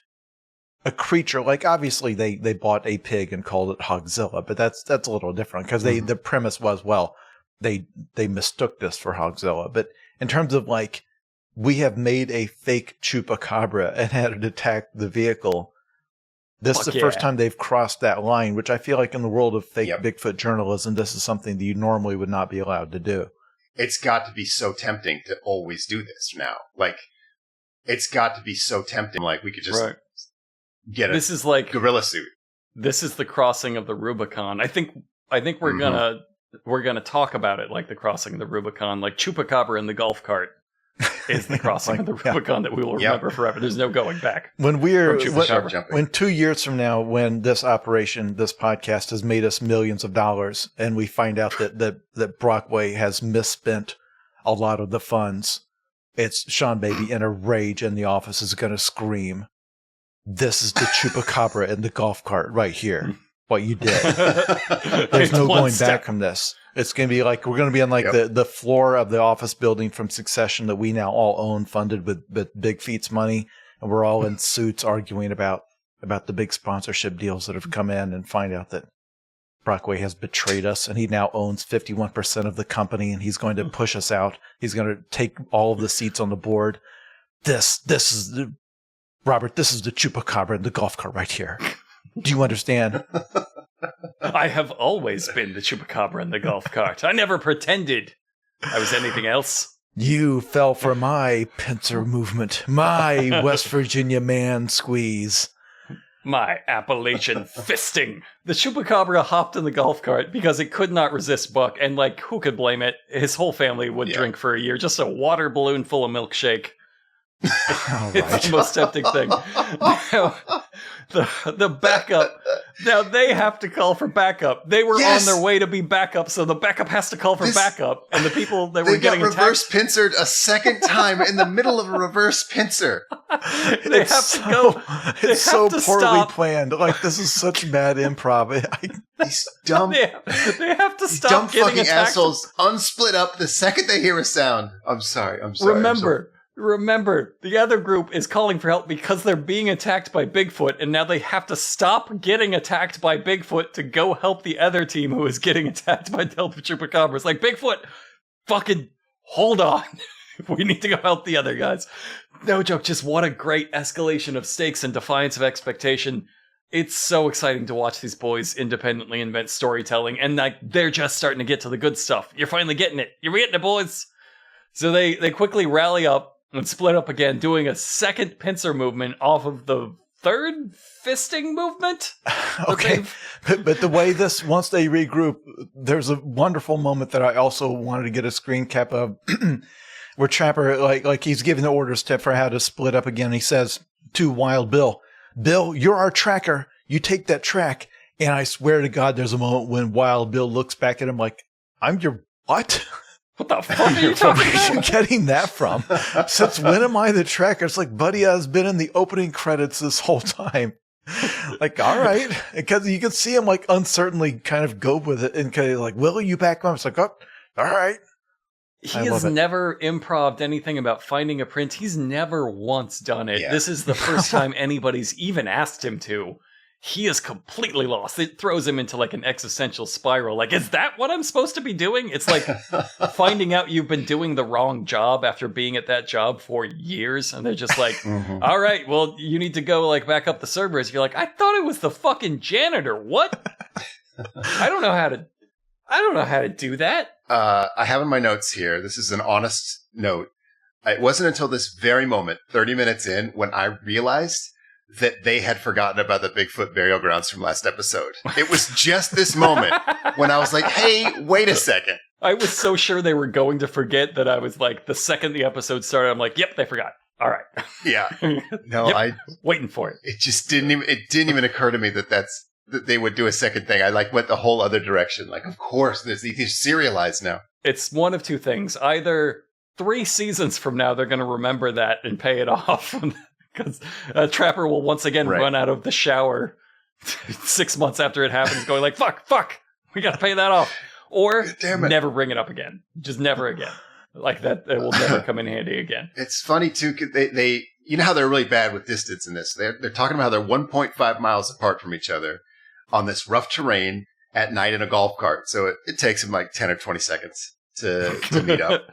a creature. Like obviously they bought a pig and called it Hogzilla, but that's a little different, because the premise was, well, they mistook this for Hogzilla. But in terms of like, we have made a fake Chupacabra and had it attack the vehicle. This is the first time they've crossed that line, which I feel like in the world of fake Bigfoot journalism, this is something that you normally would not be allowed to do.
It's got to be so tempting to always do this now. Like, it's got to be so tempting. Like, we could just get a gorilla suit.
This is the crossing of the Rubicon. I think we're gonna talk about it like the crossing of the Rubicon, like Chupacabra in the golf cart is the crossing of the Rubicon that we will remember forever. There's no going back.
When 2 years from now, when this podcast has made us millions of dollars, and we find out that Brockway has misspent a lot of the funds, it's Sean Baby in a rage in the office is going to scream, "This is the Chupacabra in the golf cart right here. What you did." There's no going back from this. It's going to be like, we're going to be on like the floor of the office building from Succession that we now all own, funded with Bigfeets money. And we're all in suits arguing about the big sponsorship deals that have come in, and find out that Brockway has betrayed us, and he now owns 51% of the company, and he's going to push us out. He's going to take all of the seats on the board. This is Robert, this is the Chupacabra in the golf cart right here. Do you understand?
I have always been the Chupacabra in the golf cart. I never pretended I was anything else.
You fell for my pincer movement, my West Virginia man squeeze.
My Appalachian fisting. The Chupacabra hopped in the golf cart because it could not resist Buck, and like, who could blame it? His whole family would drink for a year, just a water balloon full of milkshake. It's the most tempting thing. Now, the backup. Now they have to call for backup. They were on their way to be backup, so the backup has to call for backup. And the people that were getting attacked,
reverse pincered a second time in the middle of a reverse pincer.
They have to go.
It's so poorly planned. Like, this is such bad improv.
These dumb,
they have to stop
dumb
getting
fucking
attacked.
assholes unsplit up the second they hear a sound. I'm sorry.
Remember, the other group is calling for help because they're being attacked by Bigfoot, and now they have to stop getting attacked by Bigfoot to go help the other team who is getting attacked by Delta Chupacabras. Like, Bigfoot, fucking hold on. We need to go help the other guys. No joke, just what a great escalation of stakes and defiance of expectation. It's so exciting to watch these boys independently invent storytelling, and like, they're just starting to get to the good stuff. You're finally getting it. You're getting it, boys. So they quickly rally up and split up again, doing a second pincer movement off of the third fisting movement.
Okay, but the way this, once they regroup, there's a wonderful moment that I also wanted to get a screen cap of, where Trapper, like he's giving the orders for how to split up again. He says to Wild Bill, "Bill, you're our tracker. You take that track." And I swear to God, there's a moment when Wild Bill looks back at him like, "I'm your what?"
What the fuck are you talking about?
Where are you getting that from? Since when am I the tracker? It's like, buddy, I've been in the opening credits this whole time. Like, all right. Because you can see him like uncertainly kind of go with it and kind of like, "Will you back up?" It's like, "Oh, all right."
He has never improv'd anything about finding a print. He's never once done it. Yeah. This is the first time anybody's even asked him to. He is completely lost. It throws him into like an existential spiral. Like, is that what I'm supposed to be doing? It's like finding out you've been doing the wrong job after being at that job for years. And they're just like, all right, well, you need to go like back up the servers. You're like, I thought it was the fucking janitor. What? I don't know how to do that.
I have in my notes here, this is an honest note. It wasn't until this very moment, 30 minutes in, when I realized that they had forgotten about the Bigfoot burial grounds from last episode. It was just this moment when I was like, hey, wait a second.
I was so sure they were going to forget that I was like, the second the episode started, I'm like, yep, they forgot. All right.
Yeah. No,
yep, waiting for it.
It just didn't even occur to me that they would do a second thing. I like went the whole other direction. Like, of course, these serialized now.
It's one of two things. Either 3 seasons from now, they're going to remember that and pay it off. Because Trapper will once again run out of the shower 6 months after it happens, going like, fuck, we got to pay that off. Or never bring it up again. Just never again. Like that, it will never come in handy again.
It's funny, too, they you know how they're really bad with distance in this. They're talking about how they're 1.5 miles apart from each other on this rough terrain at night in a golf cart. So it takes them like 10 or 20 seconds to meet up.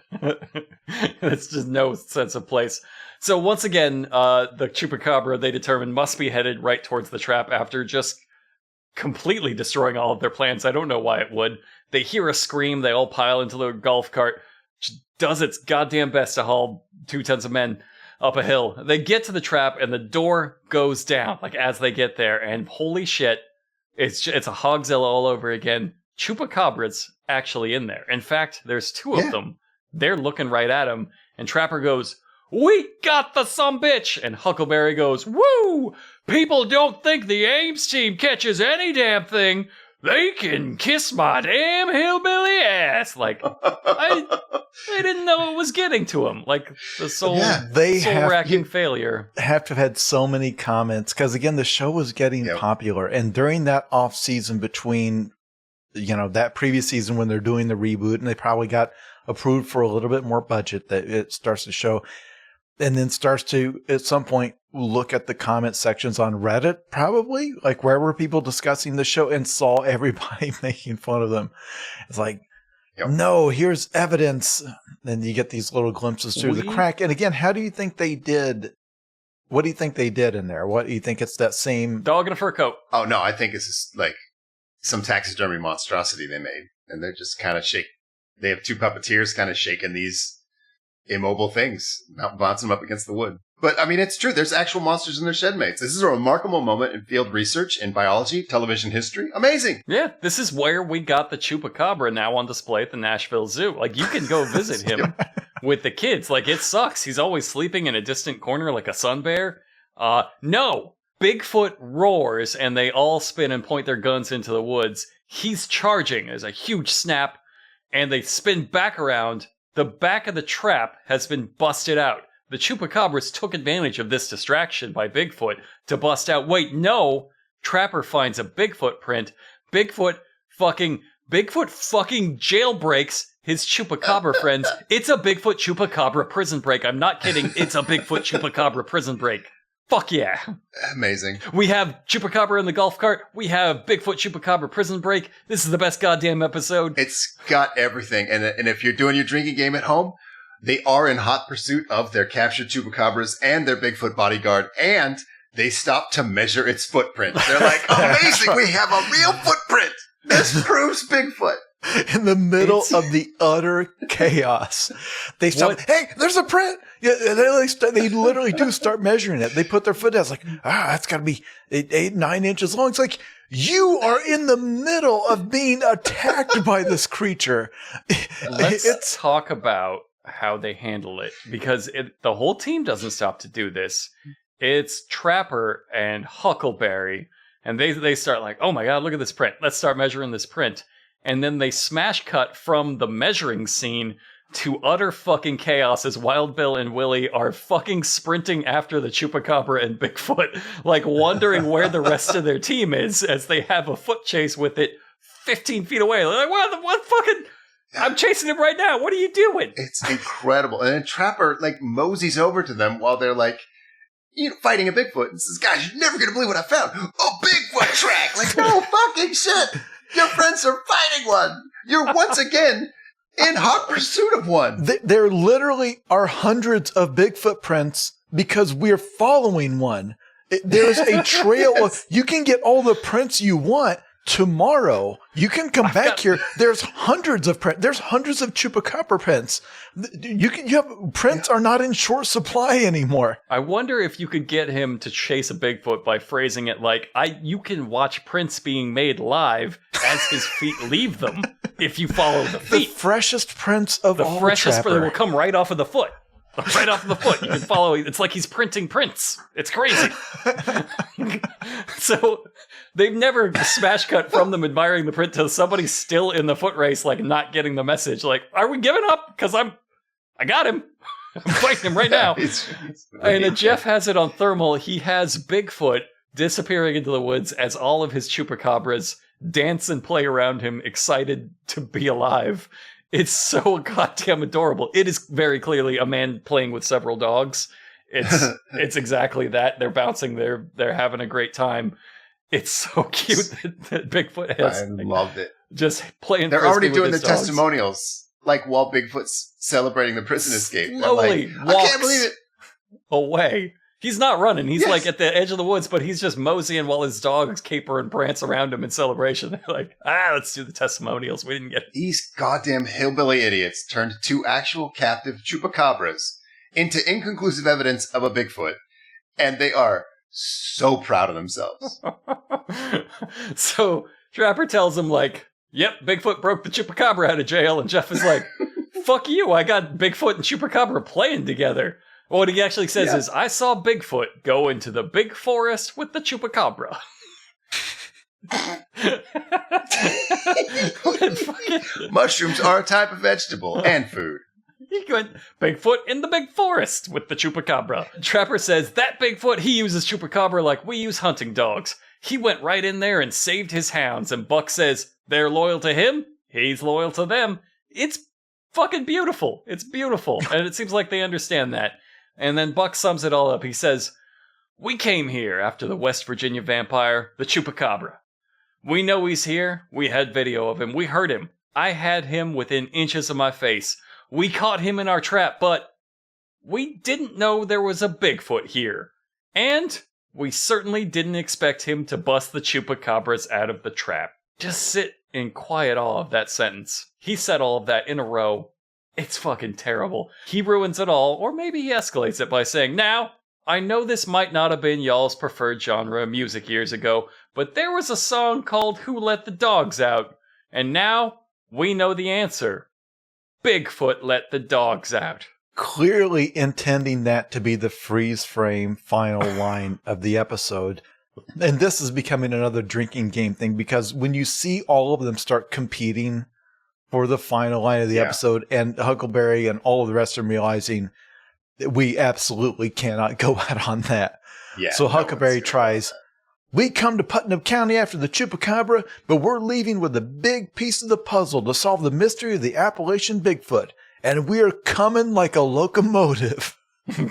It's just no sense of place. So once again, the Chupacabra, they determine, must be headed right towards the trap after just completely destroying all of their plans. I don't know why it would. They hear a scream. They all pile into the golf cart, which does its goddamn best to haul 2 tons of men up a hill. They get to the trap, and the door goes down, like, as they get there. And holy shit, it's a Hogzilla all over again. Chupacabras actually in there. In fact, there's 2 of them. They're looking right at him, and Trapper goes, "We got the sumbitch!" And Huckleberry goes, "Woo! People don't think the Ames team catches any damn thing. They can kiss my damn hillbilly ass." Like, I didn't know it was getting to him. Like, the soul-racking failure.
Have to have had so many comments, because again, the show was getting popular. And during that off season between, that previous season when they're doing the reboot, and they probably got approved for a little bit more budget, that it starts to show. And then starts to, at some point, look at the comment sections on Reddit, probably, like where were people discussing the show, and saw everybody making fun of them. It's like, no, here's evidence. Then you get these little glimpses through the crack. And again, how do you think they did? What do you think they did in there? What do you think? It's that same
dog in a fur coat?
Oh, no, I think it's just like some taxidermy monstrosity they made. And they're just kind of they have 2 puppeteers kind of shaking these immobile things, bouncing them up against the wood. But, I mean, it's true. There's actual monsters in their shed mates. This is a remarkable moment in field research, in biology, television history. Amazing.
Yeah, this is where we got the Chupacabra now on display at the Nashville Zoo. Like, you can go visit him with the kids. Like, it sucks. He's always sleeping in a distant corner like a sun bear. No. Bigfoot roars, and they all spin and point their guns into the woods. He's charging. There's a huge snap, and they spin back around. The back of the trap has been busted out. The Chupacabras took advantage of this distraction by Bigfoot to bust out. Wait, no! Trapper finds a Bigfoot print. Bigfoot fucking jailbreaks his Chupacabra friends. It's a Bigfoot Chupacabra prison break. I'm not kidding. It's a Bigfoot Chupacabra prison break. Fuck yeah.
Amazing.
We have Chupacabra in the golf cart. We have Bigfoot Chupacabra prison break. This is the best goddamn episode.
It's got everything. And if you're doing your drinking game at home, they are in hot pursuit of their captured Chupacabras and their Bigfoot bodyguard, and they stop to measure its footprint. They're like, amazing, we have a real footprint. This proves Bigfoot.
In the middle of the utter chaos, they stop. Hey, there's a print. Yeah, they literally do start measuring it. They put their foot down. It's like, that's got to be 8, 9 inches long. It's like, you are in the middle of being attacked by this creature.
Let's talk about how they handle it, because the whole team doesn't stop to do this. It's Trapper and Huckleberry, and they start like, oh my god, look at this print. Let's start measuring this print. And then they smash cut from the measuring scene to utter fucking chaos as Wild Bill and Willie are fucking sprinting after the Chupacabra and Bigfoot, like wondering where the rest of their team is as they have a foot chase with it 15 feet away. They're like, what fucking... I'm chasing him right now. What are you doing?
It's incredible. And then Trapper, like, moseys over to them while they're, like, fighting a Bigfoot and says, guys, you're never going to believe what I found. A Bigfoot track! Like, no fucking shit! Your friends are fighting one! You're once again in hot pursuit of one!
There literally are hundreds of Bigfoot prints because we're following one. There's a trail. You can get all the prints you want tomorrow. You can come back here. There's hundreds of prints. There's hundreds of Chupacabra prints. Prints are not in short supply anymore.
I wonder if you could get him to chase a Bigfoot by phrasing it like, you can watch prints being made live as his feet leave them if you follow the feet.
The freshest prints of all,
the freshest
Trapper.
will come right off of the foot. Right off of the foot. You can follow. It's like he's printing prints. It's crazy. So they've never smash cut from them admiring the print to somebody still in the foot race, like not getting the message. Like, are we giving up? Because I got him. I'm fighting him right now. And Jeff has it on thermal. He has Bigfoot disappearing into the woods as all of his Chupacabras dance and play around him, excited to be alive. It's so goddamn adorable. It is very clearly a man playing with several dogs. It's exactly that. They're bouncing. They're having a great time. It's so cute that Bigfoot has.
I loved it.
Just playing.
They're already doing the
dogs.
Testimonials, like while Bigfoot's celebrating the prison escape.
Slowly
like, I can't believe it.
Away. He's not running. He's
Yes.
like at the edge of the woods, but he's just moseying while his dogs caper and prance around him in celebration. They're like, let's do the testimonials. We didn't get it.
These goddamn hillbilly idiots turned 2 actual captive Chupacabras into inconclusive evidence of a Bigfoot, and they are so proud of themselves.
So Trapper tells him, like, yep, Bigfoot broke the Chupacabra out of jail, and Jeff is like, fuck you, I got Bigfoot and Chupacabra playing together. Well, what he actually says is, I saw Bigfoot go into the big forest with the Chupacabra.
Mushrooms are a type of vegetable and food.
He went Bigfoot in the big forest with the Chupacabra. Trapper says that Bigfoot, he uses Chupacabra like we use hunting dogs. He went right in there and saved his hounds. And Buck says they're loyal to him. He's loyal to them. It's fucking beautiful. It's beautiful. And it seems like they understand that. And then Buck sums it all up. He says, we came here after the West Virginia vampire, the Chupacabra. We know he's here. We had video of him. We heard him. I had him within inches of my face. We caught him in our trap, but we didn't know there was a Bigfoot here. And we certainly didn't expect him to bust the Chupacabras out of the trap. Just sit in quiet awe of that sentence. He said all of that in a row. It's fucking terrible. He ruins it all, or maybe he escalates it by saying, "Now, I know this might not have been y'all's preferred genre of music years ago, but there was a song called Who Let the Dogs Out, and now we know the answer. Bigfoot let the dogs out."
Clearly intending that to be the freeze frame final line of the episode. And this is becoming another drinking game thing, because when you see all of them start competing for the final line of the episode, and Huckleberry and all of the rest are realizing that we absolutely cannot go out on that.
Yeah,
so
no
Huckleberry
one's
tries, "We come to Putnam County after the Chupacabra, but we're leaving with a big piece of the puzzle to solve the mystery of the Appalachian Bigfoot. And we're coming like a locomotive."
It's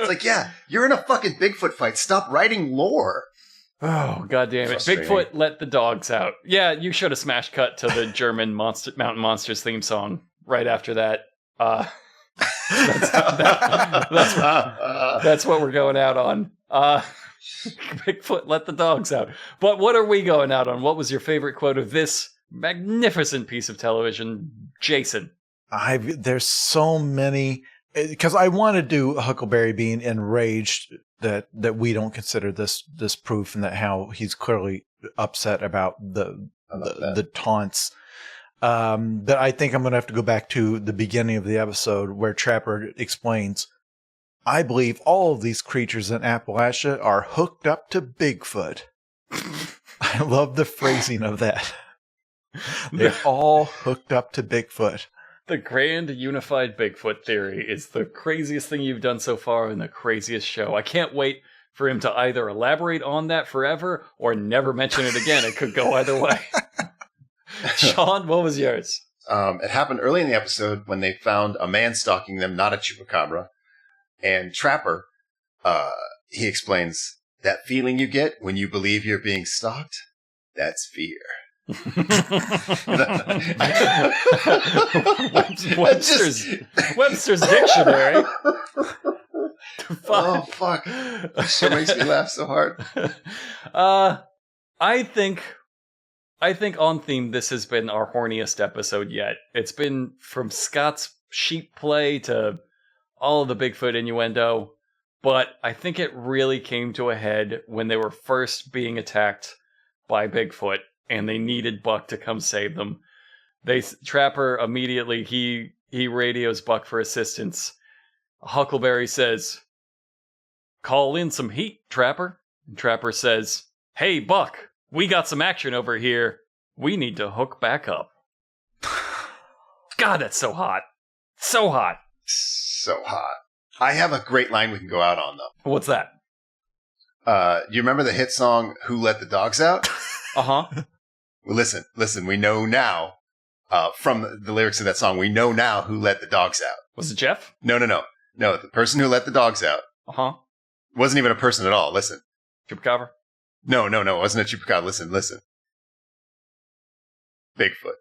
like, yeah, you're in a fucking Bigfoot fight. Stop writing lore.
Oh, god damn it. Bigfoot let the dogs out. Yeah, you should have smash cut to the German Mountain Monsters theme song right after that. That's what we're going out on. Bigfoot let the dogs out. But what are we going out on? What was your favorite quote of this magnificent piece of television, Jason?
There's so many, because I want to do Huckleberry being enraged that we don't consider this proof, and that how he's clearly upset about the taunts. But I think I'm going to have to go back to the beginning of the episode where Trapper explains, "I believe all of these creatures in Appalachia are hooked up to Bigfoot." I love the phrasing of that. They're all hooked up to Bigfoot.
The grand unified Bigfoot theory is the craziest thing you've done so far in the craziest show. I can't wait for him to either elaborate on that forever or never mention it again. It could go either way. Sean, what was yours?
It happened early in the episode when they found a man stalking them, not a chupacabra. And Trapper, he explains, "That feeling you get when you believe you're being stalked, that's fear."
Webster's dictionary.
Oh, fuck. It sure makes me laugh so hard.
I think on theme, this has been our horniest episode yet. It's been from Scott's sheep play to all of the Bigfoot innuendo, but I think it really came to a head when they were first being attacked by Bigfoot, and they needed Buck to come save them. Trapper immediately, he radios Buck for assistance. Huckleberry says, "Call in some heat, Trapper." And Trapper says, "Hey, Buck, we got some action over here. We need to hook back up." God, that's so hot. So hot.
So hot. I have a great line we can go out on, though.
What's that?
You remember the hit song, Who Let the Dogs Out?
Uh-huh.
Well, listen, we know now, from the lyrics of that song, we know now who let the dogs out.
Was it Jeff?
No, the person who let the dogs out.
Uh-huh.
Wasn't even a person at all, listen.
Chupacabra?
No, it wasn't a chupacabra, listen. Bigfoot.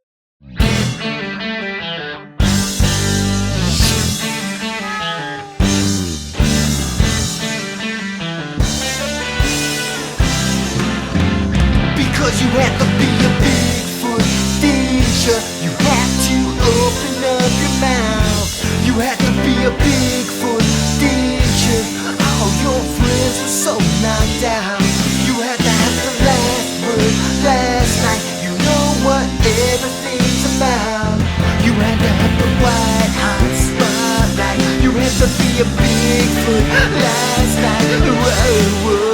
Because you had to be a Bigfoot teacher, you had to open up your mouth. You had to be a Bigfoot teacher, all your friends were so knocked out. You had to have the last word last night. You know what everything's about. You had to have the white hot spotlight. You had to be a Bigfoot last night. Whoa, whoa.